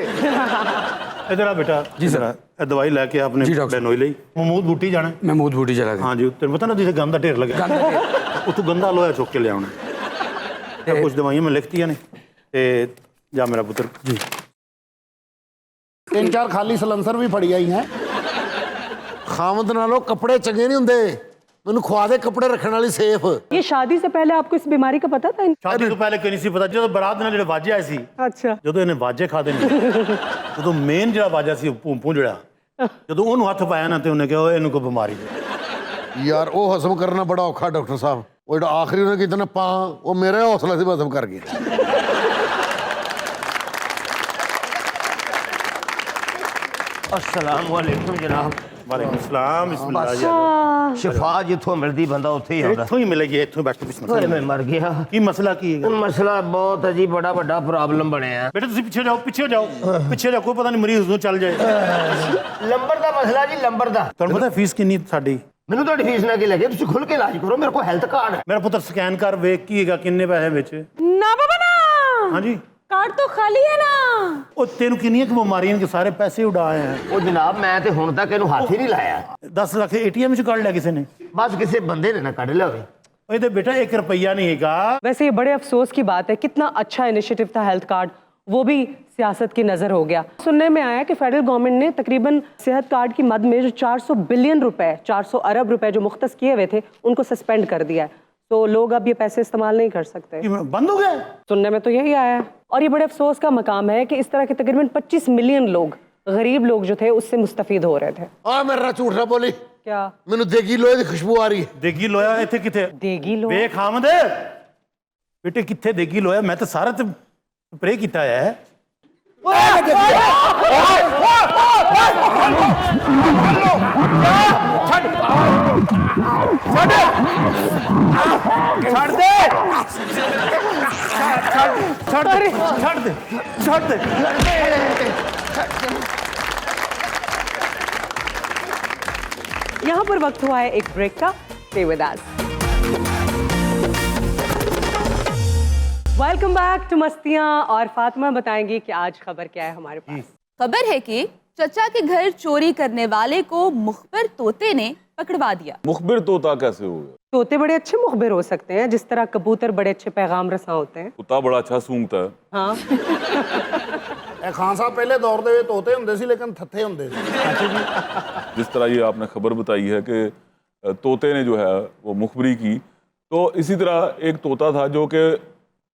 इधर आ बेटा जी सर, ये दवाई लेके आपने जी डॉक्टर। नोई ली महमूद बूटी जाना है। महमूद बूटी चला गया। हाँ जी, तेरे पता ना जिसे गंदा ढेर लगे उतों गंदा लोया चुक के ले आना। कुछ दवाइयां मैं लिखती ने ते जा मेरा पुत्र जी। 3-4 ਖਾਲੀ ਸਲੰਸਰ ਵੀ ਫੜੀ ਆਈ ਹੈ। ਖਾਮਦ ਨਾਲੋਂ ਕੱਪੜੇ ਚੰਗੇ ਨਹੀਂ ਹੁੰਦੇ, ਮੈਨੂੰ ਖਵਾ ਦੇ ਕੱਪੜੇ ਰੱਖਣ ਵਾਲੀ ਸੇਫ। ये शादी से पहले आपको इस बीमारी का पता था? ਸ਼ਾਦੀ ਤੋਂ ਪਹਿਲੇ ਕੋਈ ਨਹੀਂ ਸੀ ਪਤਾ। ਜਦੋਂ ਬਰਾਤ ਦੇ ਨਾਲ ਜਿਹੜੇ ਵਾਜੇ ਆਏ ਸੀ, अच्छा। ਜਦੋਂ ਇਹਨੇ ਵਾਜੇ ਖਾਦੇ ਨੇ, ਜਦੋਂ ਮੇਨ ਜਿਹੜਾ ਵਾਜਾ ਸੀ ਭੂੰਪੂ ਜਿਹੜਾ, ਜਦੋਂ ਉਹਨੂੰ ਹੱਥ ਪਾਇਆ ਨਾ ਤੇ ਉਹਨੇ ਕਿਹਾ ਓਏ ਇਹਨੂੰ ਕੋਈ ਬਿਮਾਰੀ ਹੈ। ਯਾਰ ਉਹ ਹਜ਼ਮ ਕਰਨਾ ਬੜਾ ਔਖਾ ਡਾਕਟਰ ਸਾਹਿਬ। ਉਹ ਜਿਹੜਾ ਆਖਰੀ ਉਹਨੇ ਕਿਤੇ ਨਾ ਪਾ, ਉਹ ਮੇਰਾ ਹੌਸਲਾ ਸੀ ਹਜ਼ਮ ਕਰ ਗਿਆ। अस्सलाम वालेकुम जनाब। ਵਾਲੇਕੁਮ ਸਲਾਮ, ਬਿਸਮਿਲ੍ਲਾਹ ਜੀ। शफा जिथों मिलती बंदा उत्थे ही आंदा। ਇੱਥੋਂ ਹੀ ਮਿਲੇਗੀ, ਇੱਥੋਂ ਬੈਠੋ। ओए ਬਿਸਮਿਲ੍ਲਾਹ। मैं मर गया। ਕੀ ਮਸਲਾ ਕੀ ਹੈ? मसला बहुत है जी, बड़ा बड़ा प्रॉब्लम बनया। ਬੇਟਾ ਤੁਸੀਂ ਪਿੱਛੇ ਜਾਓ, ਪਿੱਛੇ ਜਾਓ, ਪਿੱਛੇ ਜਾਓ। ਕੋਈ ਪਤਾ ਨਹੀਂ ਮਰੀਜ਼ ਨੂੰ ਚੱਲ ਜਾਏ। लंबर दा मसला जी, लंबर दा। ਤੁਹਾਨੂੰ ਪਤਾ ਫੀਸ ਕਿੰਨੀ ਸਾਡੀ? ਮੈਨੂੰ ਤੁਹਾਡੀ ਫੀਸ ਨਾ ਕੀ ਲੱਗੇ, ਤੁਸੀਂ ਖੁੱਲ ਕੇ ਇਲਾਜ ਕਰੋ। ਮੇਰੇ ਕੋਲ ਹੈਲਥ ਕਾਰਡ ਹੈ। ਮੇਰਾ ਪੁੱਤਰ ਸਕੈਨ ਕਰ ਵੇਖ ਕੀ ਹੈਗਾ, ਕਿੰਨੇ ਪੈਸੇ ਵਿੱਚ। ना बाबा ना, ਹਾਂਜੀ। कार्ड तो खाली है ना। ਉਹ ਤੈਨੂੰ ਕਿੰਨੀਆਂ ਕੁ ਬਿਮਾਰੀਆਂ ਕਿ ਸਾਰੇ ਪੈਸੇ ਉਡਾਏ ਆ। ਉਹ ਜਨਾਬ ਮੈਂ ਤੇ ਹੁਣ ਤੱਕ ਇਹਨੂੰ ਹੱਥ ਹੀ ਨਹੀਂ ਲਾਇਆ। 10 ਲੱਖ ATM ਚ ਕੱਢ ਲਿਆ ਕਿਸੇ ਨੇ। ਬਸ ਕਿਸੇ ਬੰਦੇ ਨੇ ਨਾ ਕੱਢ ਲਿਆ ਹੋਵੇ। ਉਹ ਇਹਦੇ ਬੇਟਾ 1 रुपया नहीं हैगा। वैसे ये बड़े अफसोस की बात है, कितना अच्छा इनिशिएटिव था हेल्थ कार्ड, वो भी सियासत की नज़र हो गया। सुनने में आया कि फेडरल गवर्नमेंट ने तकरीबन सेहत कार्ड की मद में जो 400 बिलियन रुपए, 400 अरब रुपए जो मुख्तस किए हुए थे, उनको सस्पेंड कर दिया है। तो लोग अब ये पैसे इस्तेमाल नहीं कर सकते। बंद हो गया। सुनने में तो यही आया है। और ये बड़े अफसोस का मकाम है कि इस तरह के तकरीबन 25 मिलियन लोग, गरीब लोग जो थे, उससे मुस्तफीद हो रहे थे। ਆ ਮੇਰਾ ਨਾਲ ਝੂਠ ਨਾ ਬੋਲੀ। क्या ਮੈਨੂੰ ਦੇਗੀ ਲੋਹੇ ਦੀ ਖੁਸ਼ਬੂ ਆ ਰਹੀ ਹੈ। ਦੇਗੀ ਲੋਇਆ ਇੱਥੇ ਕਿੱਥੇ? देगी लोग? ਵੇਖ ਆਮਦ ਬੇਟੇ ਕਿੱਥੇ ਦੇਗੀ ਲੋਇਆ? ਮੈਂ ਤਾਂ ਸਾਰਾ ਤੇ ਸਪਰੇ ਕੀਤਾ ਹੋਇਆ ਹੈ। ਛੱਡ ਦੇ, ਛੱਡ ਦੇ, ਛੱਡ ਦੇ, ਛੱਡ ਦੇ। यहाँ पर वक्त हुआ है एक ब्रेक का। Stay with us. Welcome back to Mastiyan. और फातिमा बताएंगी कि आज खबर क्या है हमारे पास। खबर है कि चचा के घर चोरी करने वाले को मुखबिर तोते ने पकड़वा दिया। मुखबिर तोता कैसे हो गया? तोते बड़े अच्छे मुखबिर हो सकते हैं, जिस तरह कबूतर बड़े अच्छे पैगाम रसा होते हैं। कुत्ता बड़ा अच्छा सूंघता है। हाँ। ਇਹ ਖਾਨ ਸਾਹਿਬ ਪਹਿਲੇ ਦੌਰ ਦੇ ਵਿੱਚ ਤੋਤੇ ਹੁੰਦੇ ਸੀ ਲੇਕਿਨ ਥੱਥੇ ਹੁੰਦੇ ਸੀ। जिस तरह ये आपने खबर बताई है कि तोते ने जो है वो मुखबरी की, तो इसी तरह एक तोता था जो कि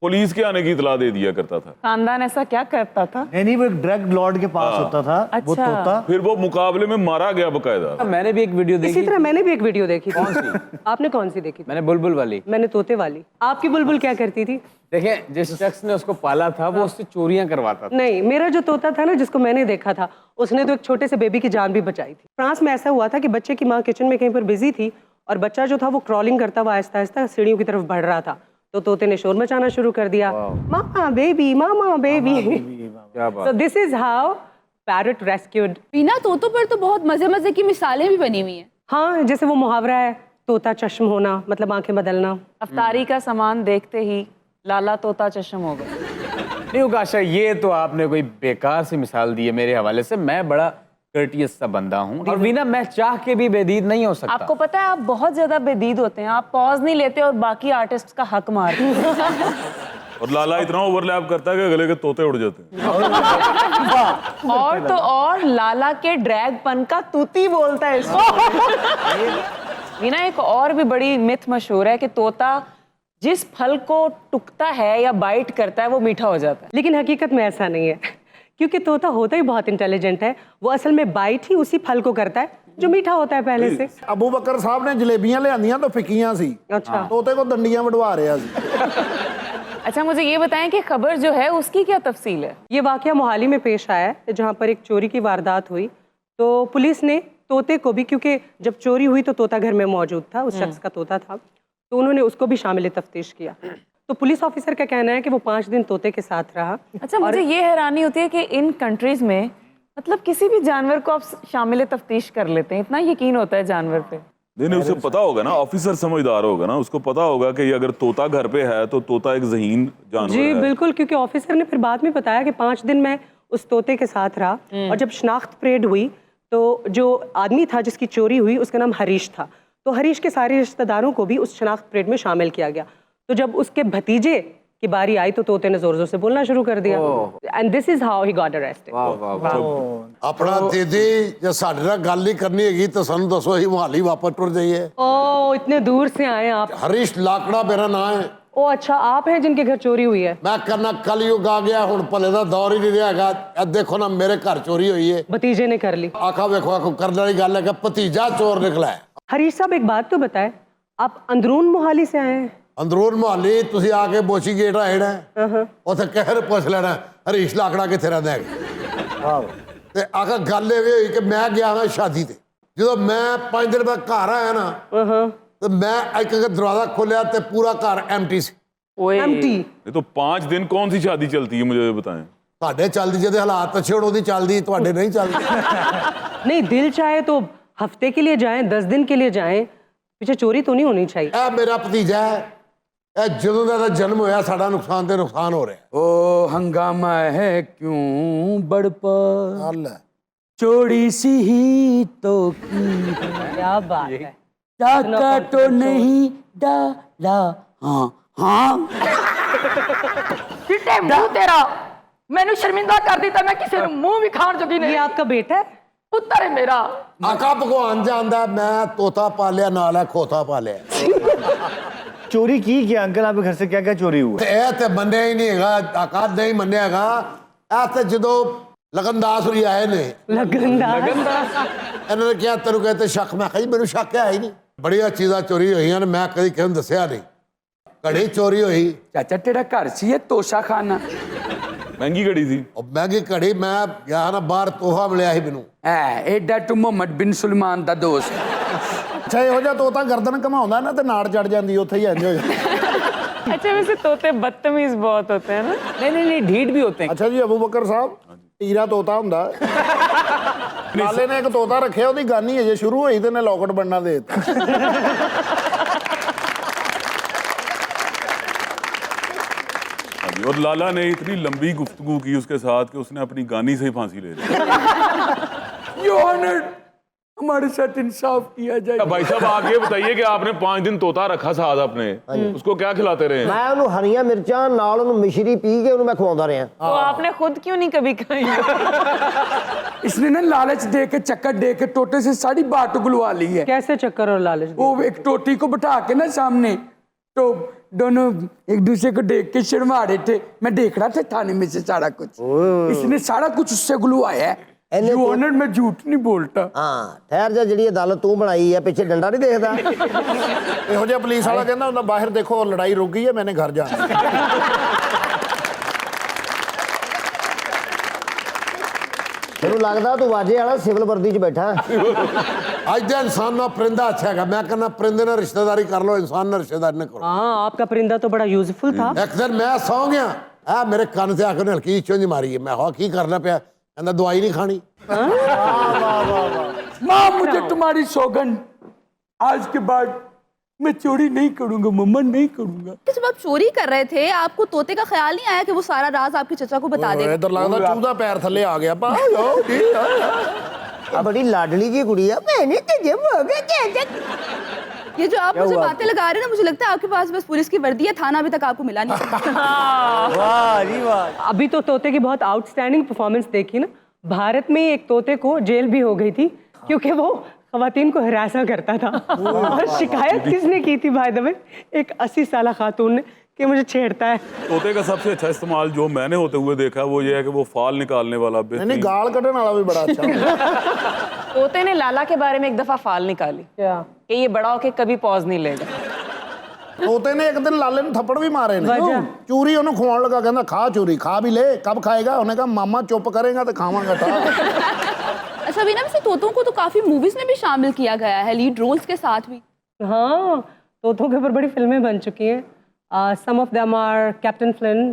पुलिस के आने की इतला दे दिया करता था। खानदान ऐसा क्या करता था? नहीं वो एक ड्रग लॉर्ड के पास होता था वो अच्छा। तोता। फिर वो मुकाबले में मारा गया बकायदा। मैंने भी एक वीडियो इसी देखी। तरह मैंने भी एक वीडियो देखी थी। कौन सी? आपने कौन सी देखी थी? मैंने बुलबुल वाली। मैंने तोते वाली। आपकी बुलबुल क्या करती थी? देखें, जिस शख्स ने उसको पाला था वो उससे चोरियां करवाता था। नहीं, मेरा जो तोता था ना, जिसको मैंने देखा था, उसने तो एक छोटे से बेबी की जान भी बचाई थी। फ्रांस में ऐसा हुआ था कि बच्चे की माँ किचन में कहीं पर बिजी थी और बच्चा जो था वो क्रॉलिंग करता हुआ आहिस्ता आहिस्ता सीढ़ियों की तरफ बढ़ रहा था। तो तोते ने शोर मचाना शुरू कर दिया, मामा बेबी, मामा बेबी। क्या बात। So this is how parrot rescued। बिना तोतों पर तो बहुत मजे मजे की मिसालें भी बनी हुई हैं। हाँ, जैसे वो मुहावरा है, तोता चश्म होना मतलब आंखें बदलना। अफ्तारी का सामान देखते ही लाला तोता चश्म हो गया। नहीं उकाशा, ये तो आपने कोई बेकार सी मिसाल दी है मेरे हवाले से। मैं बड़ा कर्टियस सा बंदा हूँ और वीना मैं चाह के भी बेदीद नहीं हो सकता। आपको पता है आप बहुत ज्यादा बेदीद होते हैं, आप पॉज नहीं लेते और बाकी आर्टिस्ट का हक मारते हैं। और लाला इतना ओवरलैप करता है कि गले के तोते उड़ जाते हैं। और तो और लाला के ड्रैगपन का तूती बोलता है इसको। वीना, एक और भी बड़ी मिथ मशहूर है कि तोता जिस फल को टुकता है या बाइट करता है वो मीठा हो जाता है। लेकिन हकीकत में ऐसा नहीं है, क्योंकि तोता होता ही बहुत इंटेलिजेंट है। वो असल में बाइट ही उसी फल को करता है जो मीठा होता है पहले से। ਅਬੂ ਬਕਰ ਸਾਹਿਬ ਨੇ ਜਲੇਬੀਆਂ ਲਿਆਂਦੀਆਂ ਤਾਂ ਫਿੱਕੀਆਂ ਸੀ। अच्छा। ਤੋਤੇ ਕੋ ਦੰਡੀਆਂ ਵਡਵਾ ਰਿਹਾ ਸੀ। अच्छा, मुझे ये बताएं कि खबर जो है उसकी क्या तफसील है? ये वाकया मोहाली में पेश आया है, जहाँ पर एक चोरी की वारदात हुई। तो पुलिस ने तोते को भी, क्योंकि जब चोरी हुई तो तोता घर में मौजूद था, उस शख्स का तोता था, तो उन्होंने उसको भी शामिल तफ्तीश किया। तो पुलिस ऑफिसर का कहना है कि वो 5 दिन तोते के साथ रहा। अच्छा, मुझे ये हैरानी होती है कि इन कंट्रीज में मतलब किसी भी जानवर को आप शामिल तफ्तीश कर लेते हैं, इतना यकीन होता है जानवर पे। नहीं, उसे पता होगा ना, ऑफिसर समझदार होगा ना, उसको पता होगा कि ये अगर तोता घर पे है तो तोता एक ज़हीन जानवर जी है। बिल्कुल, क्योंकि ऑफिसर ने फिर बाद में बताया कि 5 दिन मैं उस तोते के साथ रहा और जब शनाख्त परेड हुई तो जो आदमी था जिसकी चोरी हुई उसका नाम हरीश था। तो हरीश के सारे रिश्तेदारों को भी उस शनाख्त परेड में शामिल किया गया। तो जब उसके भतीजे कि बारी आई तो तोते ने जोर जोर से बोलना शुरू कर दिया and this is how he got arrested. ਆਪਣਾ ਦੀਦੀ ਜੇ ਸਾਡੇ ਨਾਲ ਗੱਲ ਹੀ ਕਰਨੀ ਹੈਗੀ ਤਾਂ ਸਾਨੂੰ ਦੱਸੋ, ਅਸੀਂ ਮੁਹਾਲੀ ਵਾਪਸ ਟੁਰ ਜਾਈਏ। ओ इतने दूर से आए आप। ਹਰੀਸ਼ ਲਾਕੜਾ ਮੇਰਾ ਨਾਂ ਹੈ। ओ अच्छा, आप हैं जिनके घर चोरी हुई है। ਮੈਂ ਕਰਨਾ ਕਲਯੁਗ ਆ ਗਿਆ, ਹੁਣ ਭਲੇ ਦਾ ਦੌਰ ਹੀ ਨਹੀਂ ਰਿਹਾ ਹੈਗਾ। ਇਹ ਦੇਖੋ ਨਾ, ਮੇਰੇ ਘਰ ਚੋਰੀ ਹੋਈ ਹੈ। भतीजे ने कर ली। ਆਖਾ ਵੇਖੋ ਆਖੋ ਕਰਨ ਵਾਲੀ ਗੱਲ ਹੈ ਕਿ ਭਤੀਜਾ ਚੋਰ ਨਿਕਲਾ ਹੈ। हरीश साहब एक बात तो बताएं, आप अंदरून मोहाली से आए हैं? ਅੰਦਰੂਨ ਮੁਹਾਲੀ ਤੁਸੀਂ ਆ ਕੇ ਬੋਚੀ ਗੇਟ ਆਣਾ, ਉੱਥੇ ਕਹਿਰ ਪੁੱਛ ਲੈਣਾ ਹਰੀਸ਼ ਲਾਕੜਾ ਕਿੱਥੇ ਰਹਿੰਦਾ ਹੈ। ਤੇ ਆਖਾ ਗੱਲ ਇਹ ਹੋਈ ਕਿ ਮੈਂ ਗਿਆ ਹਾਂ ਸ਼ਾਦੀ ਤੇ, ਜਦੋਂ ਮੈਂ 5 ਦਿਨ ਬਾਅਦ ਘਰ ਆਇਆ ਨਾ तो मैं एक दरवाजा खोलिया तो पूरा घर एम्प्टी सी। एम्प्टी? ये तो 5 दिन कौन सी शादी चलती है, मुझे बताएं। ਤੁਹਾਡੇ ਚੱਲਦੀ ਜਿਹਦੇ ਹਾਲਾਤ ਅੱਛੇ ਹੋਣ ਉਹਦੀ ਚੱਲਦੀ, ਤੁਹਾਡੇ ਨਹੀਂ ਚੱਲਦੀ। नहीं, दिल चाहे तो हफ्ते के लिए जाएं, 10 दिन के लिए जाएं, पीछे चोरी तो नहीं होनी चाहिए। ਇਹ ਮੇਰਾ ਭਤੀਜਾ ਹੈ, ਇਹ ਜਦੋਂ ਦਾ ਇਹਦਾ ਜਨਮ ਹੋਇਆ ਸਾਡਾ ਨੁਕਸਾਨ ਤੇ ਨੁਕਸਾਨ ਹੋ ਰਿਹਾ। ओ हंगामा है क्यों बढ़ पर, ਗੱਲ ਹੈ चोरी सी ही तो की, क्या बात है। डाका तो नहीं डाला। हाँ हाँ ਫਿੱਟੇ ਮੂੰਹ ਤੇਰਾ, ਮੈਨੂੰ ਸ਼ਰਮਿੰਦਾ ਕਰ ਦਿੱਤਾ। ਮੈਂ ਕਿਸੇ ਨੂੰ ਮੂੰਹ ਵੀ ਖਾਣ ਜੋਗੀ ये ਨਹੀਂ। आपका बेटा है? ਪੁੱਤਰ ਹੈ ਮੇਰਾ। ਆਕਾ ਭਗਵਾਨ ਜਾਣਦਾ, ਮੈਂ ਤੋਤਾ ਪਾਲਿਆ ਨਾਲ ਹੈ ਖੋਤਾ ਪਾਲਿਆ। चोरी की क्या अंकल, आपके घर से क्या क्या चोरी हुआ? ਤੇ ਇਹ ਤੇ ਮੰਨਿਆ ਹੀ ਨਹੀਂ ਹੈਗਾ, ਆਕਾ ਨਹੀਂ ਮੰਨਿਆ ਹੈਗਾ। ਇਹ ਤੇ ਜਦੋਂ ਲਗਨਦਾਸ ਹੋਰੀ ਆਏ ਨੇ, लगनदार। ਇਹਨਾਂ ਨੇ ਕਿਹਾ ਤੈਨੂੰ ਕਹਿੰਦੇ ਸ਼ੱਕ, ਮੈਂ ਕਿਹਾ ਜੀ ਮੈਨੂੰ ਸ਼ੱਕ ਹੈ ਹੀ ਨਹੀਂ। ਬੜੀਆਂ ਚੀਜ਼ਾਂ ਚੋਰੀ ਹੋਈਆਂ ਨੇ, ਮੈਂ ਕਦੀ ਕਿਸੇ ਨੂੰ ਦੱਸਿਆ ਨਹੀਂ। ਘੜੀ ਚੋਰੀ ਹੋਈ। चाचा तेरा घर सी है तोशा खाना? महंगी घड़ी थी। ਉਹ ਮਹਿੰਗੀ ਘੜੀ ਮੈਂ ਗਿਆ ਨਾ ਬਾਹਰ, ਤੋਹਫਾ ਮਿਲਿਆ ਸੀ ਮੈਨੂੰ। है एडा तू मोहम्मद बिन सुलेमान दा दोस्त। अच्छा ਇਹੋ ਜਿਹਾ ਤੋਤਾ ਗਰਦਨ ਘਮਾਉਂਦਾ ਨਾ ਤੇ ਨਾੜ ਚੜ ਜਾਂਦੀ, ਉੱਥੇ ਹੀ ਇੰਜ ਹੋ ਜਾਂਦਾ। अच्छा वैसे तोते बदतमीज बहुत होते हैं ना। नहीं नहीं नहीं, ढीठ भी होते हैं। ਅੱਛਾ ਜੀ, ਅਬੂ ਬਕਰ ਸਾਹਿਬ ਟੀਰਾ ਤੋਤਾ ਹੁੰਦਾ। ਲਾਲੇ ਨੇ ਇੱਕ ਤੋਤਾ ਰੱਖਿਆ, ਉਹਦੀ ਗਾਨੀ ਅਜੇ ਸ਼ੁਰੂ ਹੋਈ ਤੇ ਨੇ ਲੋਕਟ ਬਣਨਾ ਦੇ ਦਿੱਤਾ। और लाला ने इतनी लंबी गुफ्तगू की उसके साथ कि उसने अपनी गानी से ही फांसी ले ली। Your Honor, हमारे साथ इंसाफ किया जाए। भाई साहब आप ये बताइए कि आपने 5 दिन तोता रखा साथ अपने, उसको क्या खिलाते रहे? ਮੈਂ ਉਹਨੂੰ ਹਰੀਆਂ ਮਿਰਚਾਂ ਨਾਲ ਉਹਨੂੰ ਮਿਸ਼ਰੀ ਪੀ ਕੇ ਉਹਨੂੰ ਮੈਂ ਖਵਾਉਂਦਾ ਰਿਹਾ। तो आपने खुद क्यों नहीं कभी खाई? इसने ना लालच दे के, चक्कर दे के टोटे से सारी बात उगलवा ली है। कैसे चक्कर और लालच? वो एक टोटी को बिठा के ना सामने, तो दोनों एक दूसरे को देख के शर्मा रहे थे। मैं देख रहा था थाने में से सारा कुछ, इसने सारा कुछ उससे गुलवाया है। Your Honor, मैं झूठ नहीं बोलता। ਹਾਂ ਠਹਿਰ ਜਾ, ਜਿਹੜੀ ਅਦਾਲਤ ਤੂੰ ਬਣਾਈ ਹੈ ਪਿੱਛੇ ਡੰਡਾ ਨਹੀਂ ਦੇਖਦਾ। ਇਹੋ ਜਿਹਾ ਪੁਲਿਸ ਵਾਲਾ ਕਹਿੰਦਾ ਹੁੰਦਾ ਬਾਹਰ ਦੇਖੋ ਲੜਾਈ ਰੁਕ ਗਈ ਹੈ, ਮੈਨੇ ਘਰ ਜਾਣਾ। ਮੈਨੂੰ ਲੱਗਦਾ ਤੂੰ ਵਾਜੇ ਵਾਲਾ ਸਿਵਲ ਵਰਦੀ 'ਚ ਬੈਠਾ। ਅੱਜ ਦਾ ਇਨਸਾਨ ਨਾਲ ਪਰਿੰਦਾ ਅੱਛਾ ਹੈਗਾ। ਮੈਂ ਕਹਿੰਦਾ ਪਰਿੰਦੇ ਨਾਲ ਰਿਸ਼ਤੇਦਾਰੀ ਕਰ ਲਓ, ਇਨਸਾਨ ਨਾਲ ਰਿਸ਼ਤੇਦਾਰੀ ਨਾ ਕਰੋ। हाँ, आपका परिंदा तो बड़ा यूजफुल था। ਇੱਕ ਦਿਨ ਮੈਂ ਸੌਂ ਗਿਆ, ਆ ਮੇਰੇ ਕੰਨ ਤੇ ਆ ਕੇ ਉਹਨੇ ਹਲਕੀ ਚੁੰਝ ਮਾਰੀ ਹੈ। ਮੈਂ ਕਿਹਾ ਕੀ ਕਰਨਾ ਪਿਆ? ਕਹਿੰਦਾ ਦਵਾਈ ਨਹੀਂ ਖਾਣੀ। माँ मुझे तुम्हारी सौगंध, आज के बाद मैं चोरी नहीं करूंगा मम्मा, नहीं करूंगा। जब आप चोरी कर रहे थे, आपको तोते का ख्याल नहीं आया कि वो सारा राज आपके चचा को बता देगा? ਇਧਰ ਲੱਗਦਾ ਚੂਦਾ ਪੈਰ ਥੱਲੇ ਆ ਗਿਆ। ਆ ਬੜੀ ਲਾਡਲੀ ਜੀ ਕੁੜੀ ਆ। ਮੈਨੇ ਤੇ ਜੇ ये जो आप मुझे बातें लगा रहे हैं ना, मुझे लगता है आपके पास बस पुलिस की वर्दी है, थाना अभी तक आपको मिला नहीं। ਵਾਹ ਜੀ ਵਾਹ। अभी तो तोते की बहुत आउटस्टैंडिंग परफॉर्मेंस देखी ना। भारत में ही एक तोते को जेल भी हो गई थी क्योंकि वो खवातीन को हरासा करता था। और शिकायत किसने की थी भाई दबे? एक 80 साल खातून ने कि मुझे छेड़ता है। तोते का सबसे अच्छा इस्तेमाल जो मैंने होते हुए देखा वो ये है कि वो फाल निकालने वाला नहीं, गाल कटने वाला भी बड़ा अच्छा। तोते ने लाला के बारे में एक दफा फाल निकाली क्या? कि ये बड़ा होके कभी पॉज नहीं लेगा। ਤੋਤੇ ਨੇ ਇੱਕ ਦਿਨ ਲਾਲੇ ਨੂੰ ਥੱਪੜ ਵੀ ਮਾਰੇ ਨੇ। ਵਜ੍ਹਾ? ਚੂਰੀ ਉਹਨੂੰ ਖਵਾਉਣ ਲੱਗਾ, ਕਹਿੰਦਾ ਖਾ ਚੂਰੀ, ਖਾ ਵੀ ਲੈ, ਕਬ ਖਾਏਗਾ? ਉਹਨੇ कहा मामा चुप करेगा तो खावांगा था। अच्छा वीना, वैसे तोतों को तो काफी मूवीज में भी शामिल किया गया है, लीड रोल्स के साथ भी। हाँ, तोतों के ऊपर बड़ी फिल्में बन चुकी हैं। Some of them are Captain Flynn,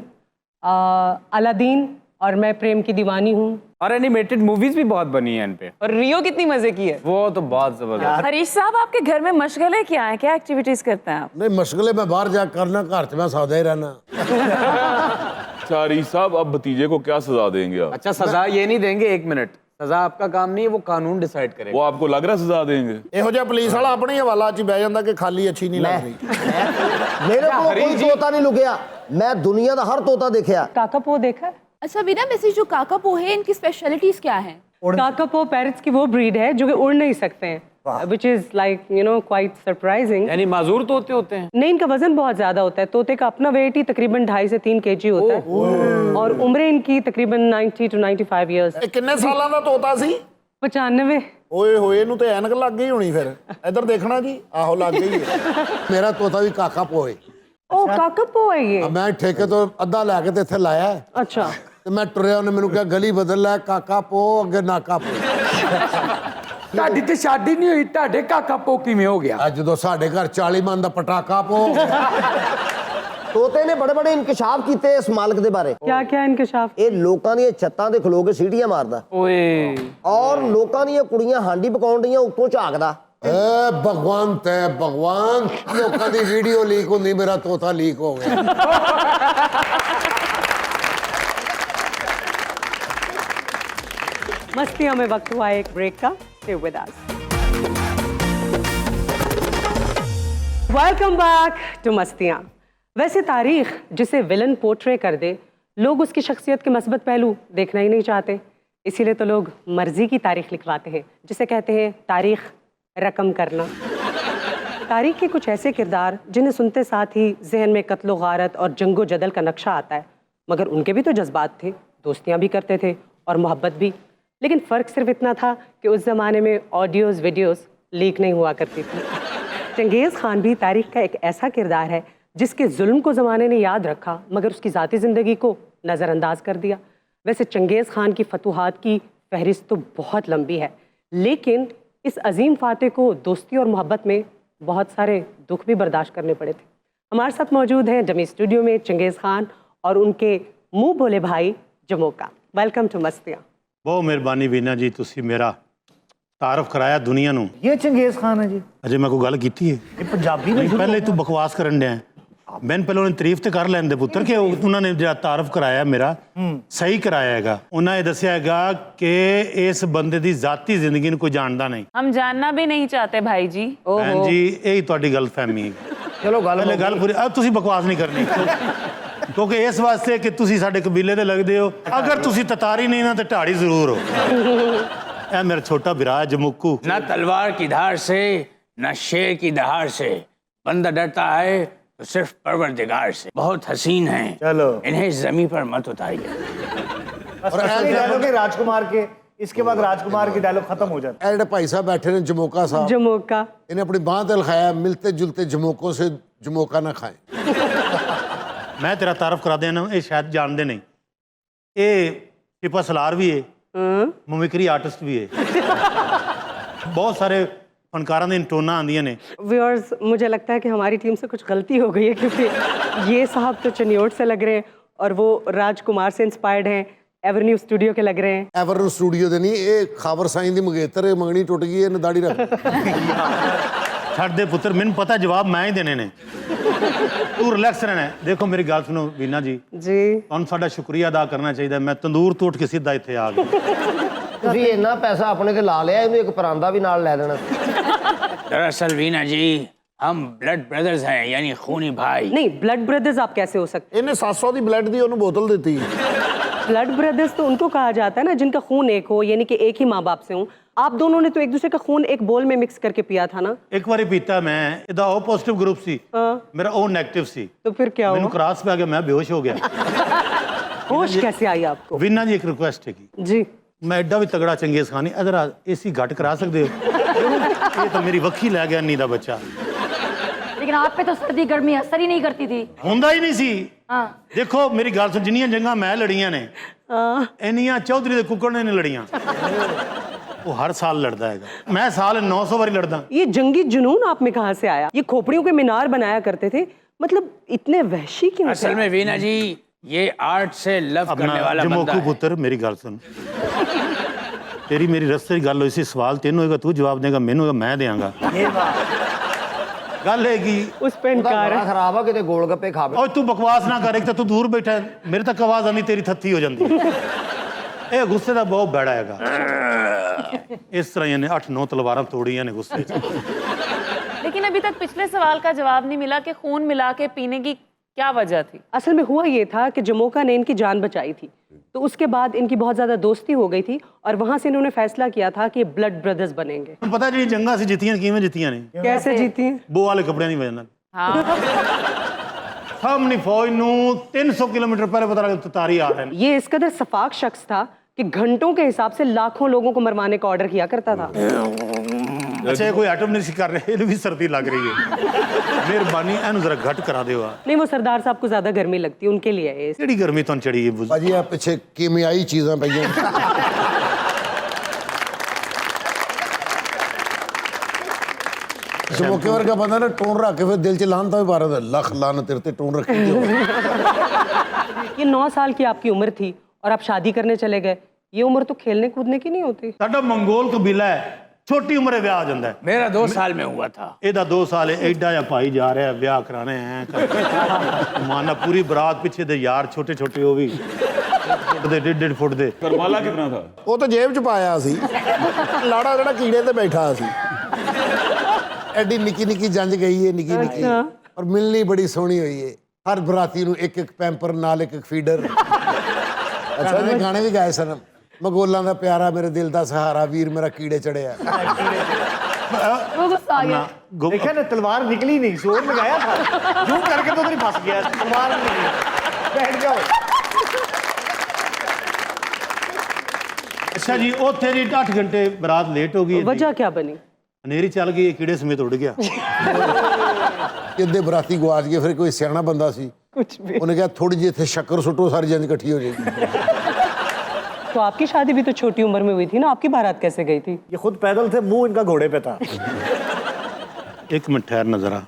Aladdin और मैं प्रेम की दीवानी हूँ। और एनिमेटेड मूवीज भी बहुत बनी है इन पे। और रियो कितनी मजे की है। वो तो बहुत जबरदस्त। हरीश साहब आपके घर में मशगले क्या है, क्या एक्टिविटीज करते हैं आप? नहीं मशगले मैं बाहर जा करना, घर च मैं सादा ही रहना। अच्छा हरीश साहब, अब भतीजे को क्या सजा देंगे आप? अच्छा सजा ये नहीं देंगे, 1 मिनट, सजा आपका काम नहीं है, वो कानून डिसाइड करेगा। वो आपको लग रहा है सजा देंगे? ਇਹੋ ਜਿਹਾ ਪੁਲਿਸ ਵਾਲਾ ਆਪਣੇ ਹਵਾਲਾ 'ਚ ਬਹਿ ਜਾਂਦਾ ਕਿ ਖਾਲੀ ਅੱਛੀ ਨਹੀਂ ਲੱਗ ਰਹੀ। ਮੇਰੇ ਕੋਲ ਕੋਈ ਤੋਤਾ ਨਹੀਂ ਲੁਕਿਆ। मैं दुनिया का हर तोता देखा। काकापो देखा है? अच्छा वीना, वैसे जो काकापो है इनकी स्पेशलिटीज क्या हैं? काकापो पैरट्स की वो ब्रीड है जो कि उड़ नहीं सकते हैं, which is like quite surprising. यानी माजूर तोते होते हैं? नहीं, इनका वजन बहुत ज्यादा होता है। तोते का अपना वेट ही तकरीबन 2.5 से 3 kg होता है और उम्र इनकी तकरीबन 90 to 95 ईयर्स। ਇਹ ਕਿੰਨੇ ਸਾਲਾਂ ਦਾ ਤੋਤਾ ਸੀ? 95। ਓਏ ਹੋਏ, ਇਹਨੂੰ ਤੇ ਐਨਕ ਲੱਗ ਗਈ ਹੋਣੀ ਫਿਰ। ਇੱਧਰ ਦੇਖਣਾ ਜੀ, ਆਹੋ ਲੱਗ ਗਈ ਹੈ। ਮੇਰਾ ਤੋਤਾ ਵੀ ਕਾਕਾ ਪੋਏ। ओ काकापो है ये? ਮੈਂ ਠੇਕੇ ਤੋਂ ਅੱਧਾ ਲੈ ਕੇ ਤੇ ਇੱਥੇ ਲਾਇਆ ਹੈ। अच्छा। ਤੇ ਮੈਂ ਟੁਰਿਆ, ਉਹਨੇ ਮੈਨੂੰ ਕਿਹਾ ਗਲੀ ਬਦਲ ਲੈ, ਕਾਕਾ ਪੋ ਅੱਗੇ ਨਾਕਾ ਪੋ। ਤੁਹਾਡੀ ਤੇ ਸ਼ਾਦੀ ਨਹੀਂ ਹੋਈ, ਤੁਹਾਡੇ ਕਾਕਾ ਪੋ ਕਿਵੇਂ ਹੋ ਗਿਆ? ਅੱਜ ਜਦੋਂ ਸਾਡੇ ਘਰ 40 ਮਨ ਦਾ ਪਟਾਕਾ ਪੋ। ਤੋਤੇ ने बड़े बड़े इंकशाफ किए इस मालिक के बारे। क्या क्या इंकशाफ? ये लोगों दी छत्तां ते खलो के सीटियां मारदा ओए और लोगों दी कुड़ियां हांडी पकाउण ਦੀਆਂ ਉੱਤੋਂ ਝਾਕਦਾ। ए भगवान ते भगवान, लोगों की वीडियो लीक होंदी, मेरा तोता लीक हो गया। मस्तियों में वक्त हुआ एक ब्रेक का। Stay with us. Welcome back to Mastiyan. वैसे तारीख जिसे विलन पोर्ट्रे कर दे, लोग उसकी शख्सियत के मस्बत पहलू देखना ही नहीं चाहते। इसीलिए तो लोग मर्जी की तारीख लिखवाते हैं, जिसे कहते हैं तारीख रकम करना। तारीख के कुछ ऐसे किरदार जिन्हें सुनते साथ ही जहन में कत्लो गारत और जंगो जदल का नक्शा आता है, मगर उनके भी तो जज्बात थे, दोस्तियाँ भी करते थे और मोहब्बत भी। लेकिन फ़र्क सिर्फ इतना था कि उस ज़माने में ऑडियोज़ वीडियोज़ लीक नहीं हुआ करती थी। चंगेज़ खान भी तारीख का एक ऐसा किरदार है जिसके जुल्म को ज़माने ने याद रखा, मगर उसकी ज़ाती ज़िंदगी को नज़रअंदाज कर दिया। वैसे चंगेज़ खान की फतूहात की फहरिस्त तो बहुत लंबी है, लेकिन इस अजीम फातह को दोस्ती और मोहब्बत में बहुत सारे दुख भी बर्दाश्त करने पड़े थे। हमारे साथ मौजूद हैं जमी स्टूडियो में चंगेज़ खान और उनके मुँह बोले भाई जमोका। Welcome to मस्तियाँ। बहुत मेहरबानी वीना जी, तुसी मेरा तारफ कराया दुनिया नू। ये चंगेज खान है जी। अजे मैं कोई गल कीती है? ये पंजाबी में पहले तू बकवास करन दिया। मैंने पहले उन्हें तारीफ तो कर लैन दे पुत्र कि उन्होंने जो तारफ कराया मेरा सही कराया हैगा। उन्हें दसिया हैगा कि इस बंदे दी जाती जिंदगी नू कोई जानदा नहीं। हम जानना भी नहीं चाहते भाई जी। भैन जी यही तुहाडी गलतफहमी है। चलो पहले गल पूरी, अब तुसी बकवास नहीं करनी क्योंकि इस वास्ते कि तुसी साडे कबीले दे लगदे हो। अगर तुसी ततारी नहीं ना तो ढाड़ी जरूर हो। ए मेरा छोटा बिरा है जमुक्कू। ना तलवार की धार से ना शेर की दहाड़ से बंदा डरता है तो सिर्फ परवरदिगार से। बहुत हसीन हैं, चलो इन्हें जमीन पर मत उतारिए। और डायलॉग है राजकुमार के, इसके बाद राजकुमार की डायलॉग खत्म हो जाता ए भाई साहब बैठे ने जमोका साहब, जमोका इन्हें अपनी बांह ते लिखाया, मिलते जुलते जमोकों से जमोका ना खाएं। मैं तेरा तारफ करा देना, ये शायद जानते नहीं, ये टिपा सलार भी है, मिमिक्री आर्टिस्ट भी है। बहुत सारे फनकारां दी टोना आंदियां ने। व्यूअर्स, मुझे लगता है कि हमारी टीम से कुछ गलती हो गई है, क्योंकि ये साहब तो चनियोट से लग रहे हैं और वो राजकुमार से इंस्पायर्ड हैं, एवरन्यू स्टूडियो के लग रहे हैं। एवरन्यू स्टूडियो दे नहीं, ये खाबर साईं दी मंगेतर है, मंगनी टुट गई है, दाढ़ी रख। छड़ दे पुत्र, मैंने पता जवाब मैं ही देने ने। तू रिलैक्स रहना है। देखो मेरी गल सुनो वीना जी जी, तुहानू साडा शुक्रिया अदा करना चाहिए। मैं तंदूर तो उठ के सीधा इत्थे आ गया। ਤੁਸੀਂ ਇੰਨਾ ਪੈਸਾ ਆਪਣੇ ਤੇ ਲਾ ਲਿਆ, ਇਹਨੂੰ ਇੱਕ ਪਰਾਂਦਾ ਵੀ ਨਾਲ ਲੈ ਦੇਣਾ। दरअसल वीना जी हम ब्लड ब्रदर्स हैं, यानी खूनी भाई। नहीं, ब्लड ब्रदर्स आप कैसे हो सकते? ਇਹਨੇ 700 ਦੀ ਬਲੱਡ ਦੀ ਉਹਨੂੰ ਬੋਤਲ ਦਿੱਤੀ। ब्लड ब्रदर्स तो उनको कहा जाता है ना जिनका खून एक हो, यानी कि एक ही माँ बाप से हूँ। आप दोनों ने तो एक दूसरे का खून एक बोल में मिक्स करके पिया था ना? एक बार पीता मैं, इहदा ओ पॉजिटिव ग्रुप सी, मेरा ओ नेगेटिव सी। तो फिर क्या मैनू हुआ? क्रॉस पे आ गया, मैं बेहोश हो गया। होश कैसे आई आपको? वीना जी एक रिक्वेस्ट है की जी, मैं एडा भी तगड़ा चंगेज खान नहीं, अगर एसी घट करा सकते हो। ये तो मेरी वक्खी लै गया नी दा बच्चा। लेकिन आप पे तो सर्दी गर्मी असर ही नहीं करती थी। ਹੁੰਦਾ ਹੀ ਨਹੀਂ ਸੀ। हाँ देखो मेरी गल सुन, जिन्नियां जंगां मैं लड़ियां ने इन्नियां चौधरी दे कुक्कड़ ने नहीं लड़ियां। वो हर साल लड़ता है, मैं साल 900 बारी लड़दा। ये जंगी जुनून आप में कहाँ से आया? ये खोपड़ियों के मीनार बनाया करते थे, मतलब इतने वहशी क्यों थे? असल में वीना जी ये आर्ट से लव करने वाला बंदा जमोकू है। पुत्र मेरी गल सुन, तेरी मेरी रस्ते की गल होई सी, सवाल तेन होएगा तू जवाब देगा, मैनू होएगा मैं देंगा। गल है कि उस पे इनकार है। खराब है किते गोलगप्पे खावे। और तू बकवास ना कर, एक तो तू दूर बैठा है, मेरे तक आवाज आनी तेरी थत्थी हो जाती। ये गुस्से का बहुत बड़ा हैगा। इस तरह इन्हें 8-9 तलवारां तोड़ियां ने गुस्से च। लेकिन अभी तक पिछले सवाल का जवाब नहीं मिला कि खून मिला के पीने की क्या वजह थी? असल में हुआ ये था कि जमोका ने इनकी जान बचाई थी, तो उसके बाद इनकी बहुत ज़्यादा दोस्ती हो गई थी और वहाँ से इन्होंने फैसला किया था कि ब्लड ब्रदर्स बनेंगे। पता जी जंगा से जीतियां किवें जीतियां ने कैसे जीती? बो वाले कपड़े नहीं वजह सामने फौज नू 300 किलोमीटर पहले पता लगा तारी आ रहे हैं। ये इस कदर सफाक शख्स था कि घंटों के हिसाब से लाखों लोगों को मरवाने का ऑर्डर किया करता था। अच्छा कोई आइटम नहीं कर रहे, इन्हें भी सर्दी लग रही है, मेहरबानी एनु जरा घट करा दो। नहीं, वो सरदार साहब को ज्यादा गर्मी लगती है, उनके लिए है ये। केड़ी गर्मी तुम चढ़ी है ਭਾਜੀ ਆ ਪਿੱਛੇ ਕੀਮਿਆਈ ਚੀਜ਼ਾਂ ਪਈਆਂ ਸਮੋਕੇ ਵਰਗਾ ਬੰਦਾ ਨਾ ਟੋਨ ਰੱਖ ਕੇ ਫਿਰ ਦਿਲ 'ਚ ਲਾਹਨਤਾਂ ਵੀ ਪਾ ਰਿਹਾ ਲੱਖ ਲਾਹਨਤ ਤੇਰੇ ਤੇ ਟੋਨ ਰੱਖੀ ये 9 साल की आपकी उम्र थी और आप शादी करने चले गए। ये उम्र तो खेलने कूदने की नहीं होती। साडा मंगोल कबीला है, छोटी उम्र विआह हो जाता है। मेरा 2 साल में हुआ था। ਇਹਦਾ 2 ਸਾਲ ਐਡਾ ਜਿਹਾ ਭਾਈ ਜਾ ਰਿਹਾ ਵਿਆਹ ਕਰਾਣੇ ਐ ਮਾਨਾ ਪੂਰੀ ਬਰਾਤ ਪਿੱਛੇ ਦੇ ਯਾਰ ਛੋਟੇ ਛੋਟੇ ਉਹ ਵੀ ਫੁੱਟ ਦੇ 1.5 ਫੁੱਟ ਦੇ। करवाला कितना था? ਉਹ ਤਾਂ ਜੇਬ 'ਚ ਪਾਇਆ ਸੀ ਲਾੜਾ ਜਿਹੜਾ ਕੀੜੇ ਤੇ ਬੈਠਾ ਸੀ। ਐਡੀ ਨਿੱਕੀ ਨਿੱਕੀ ਜੰਜ ਗਈ ਹੈ ਨਿੱਕੀ ਨਿੱਕੀ ਔਰ ਮਿਲਣੀ ਬੜੀ ਸੋਹਣੀ ਹੋਈ ਹੈ। ਹਰ ਬਰਾਤੀ ਨੂੰ ਇੱਕ ਇੱਕ ਪੈਂਪਰ ਨਾਲ ਇੱਕ ਇੱਕ ਫੀਡਰ। ਅੱਛਾ ਮੈਂ ਗਾਣੇ ਵੀ ਗਾਏ ਸਨ, ਮਗੋਲਾਂ ਦਾ ਪਿਆਰਾ ਮੇਰੇ ਦਿਲ ਦਾ ਸਹਾਰਾ ਵੀਰ ਮੇਰਾ ਕੀੜੇ ਚੜਿਆ। वो गुस्सा आ गया। देखा ना तलवार निकली नहीं, जोर लगाया था यूं करके तो नहीं फंस गया, तलवार नहीं निकली। बैठ जाओ। ਅੱਛਾ ਜੀ ਉੱਥੇ ਜੀ 8 ਘੰਟੇ ਬਰਾਤ ਲੇਟ ਹੋ ਗਈ। वजह क्या बनी? ਹਨੇਰੀ ਚੱਲ ਗਈ, ਕੀੜੇ ਸਮੇਤ ਉੱਡ ਗਿਆ। ਕਿੱਦੇ ਬਰਾਤੀ ਗਵਾਚ ਗਏ। ਫਿਰ ਕੋਈ ਸਿਆਣਾ ਬੰਦਾ ਸੀ, ਉਹਨੇ ਕਿਹਾ ਥੋੜੀ ਜਿਹੀ ਇੱਥੇ ਸ਼ੱਕਰ ਸੁੱਟੋ ਸਾਰੀ ਜੰਜ ਇਕੱਠੀ ਹੋ ਜਾਏਗੀ। तो आपकी शादी भी तो छोटी उम्र में हुई थी ना, आपकी बारात कैसे गई थी? ये खुद पैदल थे, मुंह इनका घोड़े पे था। ਇੱਕ ਮਿੰਟ ਠਹਿਰ ਨਜ਼ਰ ਆ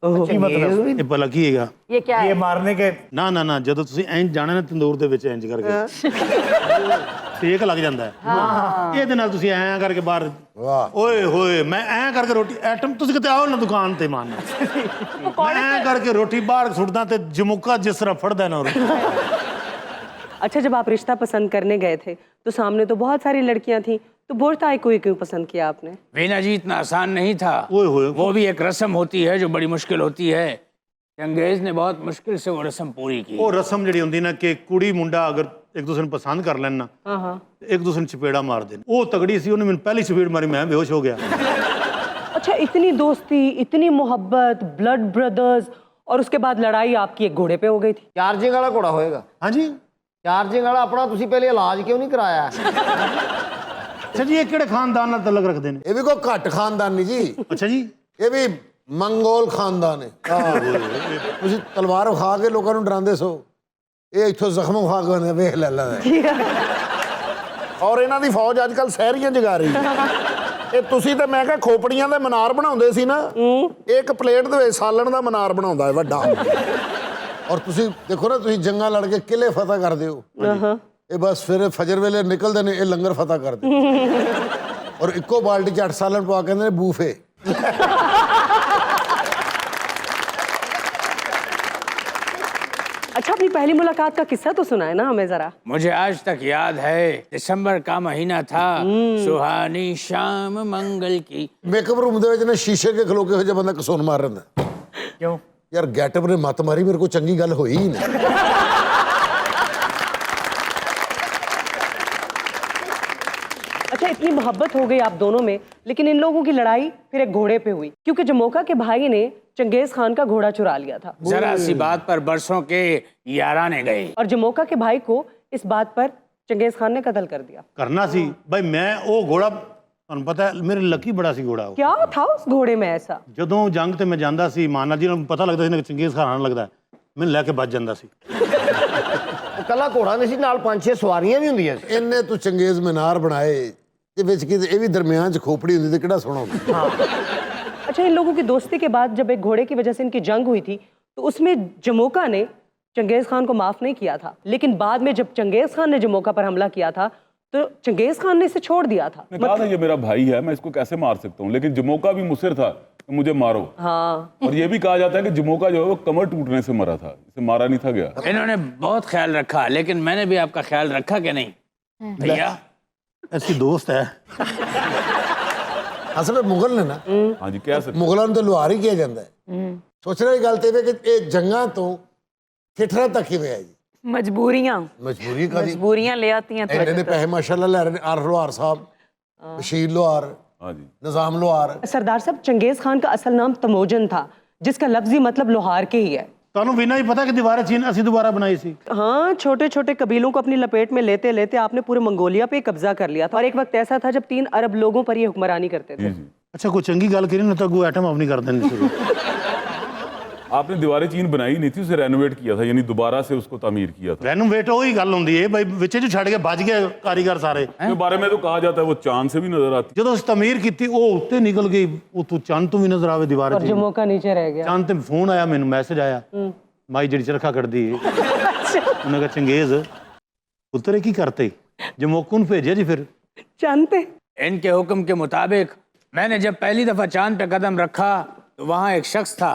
ਕੀ ਮਤਲਬ? ਇਹ ਭਲਾ ਕੀ ਹੈਗਾ? ये क्या ये है? मारने के ਨਾ ਨਾ ਨਾ ਜਦੋਂ ਤੁਸੀਂ ਇੰਜ ਜਾਣਾ ਨਾ ਤੰਦੂਰ ਦੇ ਵਿੱਚ ਇੰਜ ਕਰਕੇ ਸੇਕ ਲੱਗ ਜਾਂਦਾ ਹੈ। ਇਹਦੇ ਨਾਲ ਤੁਸੀਂ ਐਂ ਕਰਕੇ ਬਾਹਰ ਵਾਹ ਓਏ ਹੋਏ ਮੈਂ ਐਂ ਕਰਕੇ ਰੋਟੀ ਐਟਮ ਤੁਸੀਂ ਕਿਤੇ ਆਓ ਨਾ ਦੁਕਾਨ ਤੇ ਮਾਰਨਾ ਮੈਂ ਐਂ ਕਰਕੇ ਰੋਟੀ ਬਾਹਰ ਸੁੱਟਦਾ ਤੇ ਜਮੁਕਾ ਜਿਸ ਤਰ੍ਹਾਂ ਫੜਦਾ ਨਾ अच्छा, जब आप रिश्ता पसंद करने गए थे तो सामने तो बहुत सारी लड़कियां थी, तो बोरताई को ही क्यों पसंद किया आपने? वीना जी इतना आसान नहीं था। ओए होए वो भी एक रस्म होती है जो बड़ी मुश्किल होती है। चंगेज ने बहुत मुश्किल से वो रस्म पूरी की। ਉਹ ਰਸਮ ਜਿਹੜੀ ਹੁੰਦੀ ਨਾ ਕਿ ਕੁੜੀ ਮੁੰਡਾ ਅਗਰ ਇੱਕ ਦੂਸਰੇ ਨੂੰ ਪਸੰਦ ਕਰ ਲੈਣ ਨਾ ਇੱਕ ਦੂਸਰੇ ਨੂੰ ਚਪੇੜਾ ਮਾਰਦੇ ਨੇ। ਉਹ ਤਗੜੀ ਸੀ, ਉਹਨੇ ਮੈਨੂੰ ਪਹਿਲੀ ਚਪੇੜ ਮਾਰੀ, ਮੈਂ ਬੇਹੋਸ਼ ਹੋ ਗਿਆ। अच्छा, इतनी दोस्ती, इतनी मोहब्बत, ब्लड ब्रदर्स, और उसके बाद लड़ाई आपकी एक घोड़े पे हो गई थी। ਚਾਰਜਿੰਗ ਵਾਲਾ ਘੋੜਾ ਹੋਏਗਾ। ਹਾਂਜੀ ਚਾਰਜਿੰਗ ਵਾਲਾ ਆਪਣਾ ਤੁਸੀਂ ਪਹਿਲੇ ਇਲਾਜ ਕਿਉਂ ਨਹੀਂ ਕਰਾਇਆ? ਅੱਛਾ ਜੀ ਇਹ ਕਿਹੜੇ ਖਾਨਦਾਨ ਨਾਲ ਤਲਕ ਰੱਖਦੇ ਨੇ? ਇਹ ਵੀ ਕੋਈ ਘੱਟ ਖਾਨਦਾਨ ਨਹੀਂ ਜੀ, ਅੱਛਾ ਜੀ ਇਹ ਵੀ ਮੰਗੋਲ ਖਾਨਦਾਨ ਹੈ। ਤੁਸੀਂ ਤਲਵਾਰ ਵਿਖਾ ਕੇ ਲੋਕਾਂ ਨੂੰ ਡਰਾਉਂਦੇ ਸੋ, ਇਹ ਇੱਥੋਂ ਜ਼ਖਮ ਵਿਖਾ ਕੇ ਵੇਖ ਲੈ ਲੈਂਦਾ। ਔਰ ਇਹਨਾਂ ਦੀ ਫੌਜ ਅੱਜ ਕੱਲ ਸ਼ਹਿਰੀਆਂ ਜਗਾ ਰਹੀ ਹੈ। ਇਹ ਤੁਸੀਂ ਤੇ ਮੈਂ ਕਿਹਾ ਖੋਪੜੀਆਂ ਦੇ ਮਨਾਰ ਬਣਾਉਂਦੇ ਸੀ ਨਾ, ਇੱਕ ਪਲੇਟ ਦੇ ਵਿੱਚ ਸਾਲਣ ਦਾ ਮਨਾਰ ਬਣਾਉਂਦਾ ਹੈ ਵੱਡਾ। ਔਰ ਤੁਸੀਂ ਦੇਖੋ ਨਾ, ਤੁਸੀਂ ਜੰਗਾਂ ਲੜ ਕੇ ਕਿਲੇ ਫਤਿਹ ਕਰਦੇ ਹੋ, ਇਹ ਬਸ ਫਿਰ ਫਜਰ ਵੇਲੇ ਨਿਕਲਦੇ ਨੇ, ਇਹ ਲੰਗਰ ਫਤਿਹ ਕਰਦੇ ਔਰ ਇੱਕੋ ਬਾਲਟੀ 'ਚ 8 ਸਾਲਣ ਪਾ ਕਹਿੰਦੇ ਨੇ ਬੂਫੇ। अच्छा, अपनी पहली मुलाकात का किस्सा तो सुनाए ना हमें जरा। मुझे आज तक याद है, दिसंबर का महीना था, सुहानी शाम मंगल की। ਮੇਕਅਪ ਰੂਮ ਦੇ ਵਿੱਚ ਨਾ ਸ਼ੀਸ਼ੇ ਕੇ ਖਲੋ ਕੇ ਹੋ ਜਾ ਬੰਦਾ ਕਸੂਨ ਮਾਰ ਰਹਿੰਦਾ। ਕਿਉਂ? ਯਾਰ ਗੈਟਅਪ ਨੇ ਮੱਤ ਮਾਰੀ, ਮੇਰੇ ਕੋਲ ਚੰਗੀ ਗੱਲ ਹੋਈ ਹੀ ਨਹੀਂ। अच्छा, इतनी मोहब्बत हो गई आप दोनों में, लेकिन इन लोगों की लड़ाई फिर एक घोड़े पे हुई, क्योंकि जमोका के भाई ने चंगेज खान का घोड़ा चुरा लिया था। जरा सी बात पर बरसों के याराने गए। और जमोका के भाई को इस बात पर चंगेज खान ने कत्ल कर दिया। ਕਰਨਾ ਸੀ ਬਈ ਮੈਂ ਉਹ ਘੋੜਾ ਤੁਹਾਨੂੰ ਪਤਾ ਹੈ ਮੇਰੇ ਲੱਕੀ ਬੜਾ ਸੀ ਘੋੜਾ ਉਹ। क्या था उस घोड़े में ऐसा? ਜਦੋਂ ਜੰਗ ਤੇ ਮੈਂ ਜਾਂਦਾ ਸੀ ਮਾਨਾ ਜੀ ਨੂੰ ਪਤਾ ਲੱਗਦਾ ਸੀ ਨਾ ਕਿ ਚੰਗੇਜ਼ ਖਾਨ ਆਉਣ ਲੱਗਦਾ, ਮੈਨੂੰ ਲੈ ਕੇ ਬਚ ਜਾਂਦਾ ਸੀ। ਉਹ ਕੱਲਾ ਘੋੜਾ ਨਹੀਂ ਸੀ, ਨਾਲ 5-6 ਸਵਾਰੀਆਂ ਵੀ ਹੁੰਦੀਆਂ ਸੀ। ਇਹਨੇ ਤੂੰ ਚੰਗੇਜ਼ ਮਨਾਰ ਬਣਾਏ ਤੇ ਵਿੱਚ ਕੀ ਇਹ ਵੀ ਦਰਮਿਆਨ 'ਚ ਖੋਪੜੀ ਹੁੰਦੀ ਤੇ ਕਿਹੜਾ ਸੋਹਣਾ ਹੁੰਦਾ। अच्छा, इन लोगों की दोस्ती के बाद जब एक घोड़े की वजह से इनकी जंग हुई थी तो उसमें जमोका ने चंगेज खान को माफ नहीं किया था, लेकिन बाद में जब चंगेज खान ने जमोका पर हमला किया था तो चंगेज खान ने इसे छोड़ दिया था। मैं कहा था ये मेरा भाई है, मैं इसको कैसे मार सकता हूँ, लेकिन जमोका भी मुसिर था कि मुझे मारो। हाँ, और ये भी कहा जाता है कि जमोका जो है वो कमर टूटने से मरा था, इसे मारा नहीं था गया। इन्होंने बहुत ख्याल रखा, लेकिन मैंने भी आपका ख्याल रखा कि नहीं भैया? ਐਸੀ ਦੋਸਤ ਹੈ। ਅਸਲ ਵਿੱਚ ਮੁਗਲ ਨੇ ਨਾ, हाँ जी, क्या सकते ਮੁਗਲਾਂ ਨੂੰ ਤਾਂ ਲੁਹਾਰ ਹੀ ਕਿਹਾ ਜਾਂਦਾ ਹੈ। ਸੋਚਣ ਵਾਲੀ ਗੱਲ ਤੇ ਇਹ ਕਿ ਇਹ ਜੰਗਾਂ ਤੋਂ ਖਿੱਠਰਾਂ ਤੱਕ ਕਿਵੇਂ ਆਈ ਜੀ? मजबूरियां ਮਜਬੂਰੀ ਕਾਦੀ मजबूरियां ले आती हैं ਇੰਨੇ ਨੇ ਪੈਸੇ ਮਾਸ਼ਾਅੱਲਾ ਲੈ ਰਹੇ ਨੇ। ਆਰ ਲੋਹਾਰ ਸਾਹਿਬ, ਬਸ਼ੀਰ ਲੋਹਾਰ, हाँ जी। ਨਿਜ਼ਾਮ ਲੋਹਾਰ। सरदार साहब, चंगेज खान का असल नाम तमोजन था, जिसका लफ्जी मतलब लोहार के ही है। ਤੁਹਾਨੂੰ ਵੀ ਨਹੀਂ ਪਤਾ ਕਿ ਦੀਵਾਰ ਚੀਨ ਅਸੀਂ ਦੁਬਾਰਾ ਬਣਾਈ ਸੀ? हाँ, छोटे छोटे कबीलों को अपनी लपेट में लेते लेते आपने पूरे मंगोलिया पे कब्जा कर लिया था। और एक वक्त ऐसा था जब 3 अरब लोगों पर ये हुक्मरानी करते थे। ਅੱਛਾ, ਕੋਈ ਚੰਗੀ ਗੱਲ ਕਰੀ ਨਾ ਤਾਂ ਕੋਈ ਐਟਮ ਆਫ ਨਹੀਂ ਕਰ ਦਿੰਦੇ ਸੀ। आपने दीवारें चीन बनाई नहीं थी, उसे रेनोवेट किया था, यानी दोबारा से उसको तामीर किया था। ਰੈਨੋਵੇਟ ਉਹੀ ਗੱਲ ਹੁੰਦੀ ਹੈ ਬਈ, ਵਿੱਚੇ ਜੋ ਛੱਡ ਕੇ ਭੱਜ ਗਏ ਕਾਰੀਗਰ ਸਾਰੇ। के बारे में तो कहा जाता है वो चांद से भी नजर आती ਜਦੋਂ ਅਸੀਂ ਤਮੀਰ ਕੀਤੀ ਉਹ ਉੱਤੇ ਨਿਕਲ ਗਈ, ਉਹ ਤੋਂ ਚੰਦ ਤੋਂ ਵੀ ਨਜ਼ਰ ਆਵੇ ਦੀਵਾਰ और ਚ। जम्मू का नीचे रह गया। ਚੰਦ ਤੇ ਫੋਨ ਆਇਆ ਮੈਨੂੰ, ਮੈਸੇਜ ਆਇਆ, ਮਾਈ ਜਿਹੜੀ ਚਰਖਾ ਕੱਢਦੀ ਹੈ ਉਹਨੇ ਕਿਹਾ ਚੰਗੇਜ਼ ਪੁੱਤਰ ਕੀ ਕਰਤੇ ਜਮੋਕੂ ਨੂੰ ਭੇਜਿਆ ਜੀ। ਫਿਰ जानते इनके हुक्म के मुताबिक मैंने जब पहली दफा चांद पे कदम रखा तो वहाँ एक शख्स था,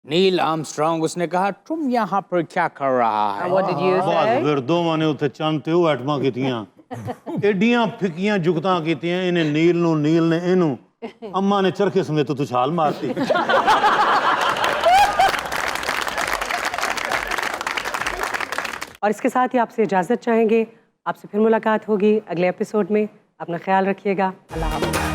नील आर्मस्ट्रांग। उसने कहा तुम यहाँ पर क्या कर रहा है? What did you bus say? ਫਿਰ ਦੋਵਾਂ ਨੇ ਉੱਥੇ ਚੰਦ ਤੇ ਉਹ ਐਟਮਾਂ ਕੀਤੀਆਂ, ਐਡੀਆਂ ਫਿੱਕੀਆਂ ਜੁਗਤਾਂ ਕੀਤੀਆਂ। ਇਹਨੇ ਨੀਲ ਨੂੰ, ਨੀਲ ਨੇ ਇਹਨੂੰ, ਅੰਮਾ ਨੇ ਚਰਖੇ ਸਮੇਤ ਤੋਂ ਛਾਲ ਮਾਰਤੀ। और इसके साथ ही आपसे इजाज़त चाहेंगे। आपसे फिर मुलाकात होगी अगले एपिसोड में। अपना ख्याल रखिएगा। अल्लाह हाफ़िज़।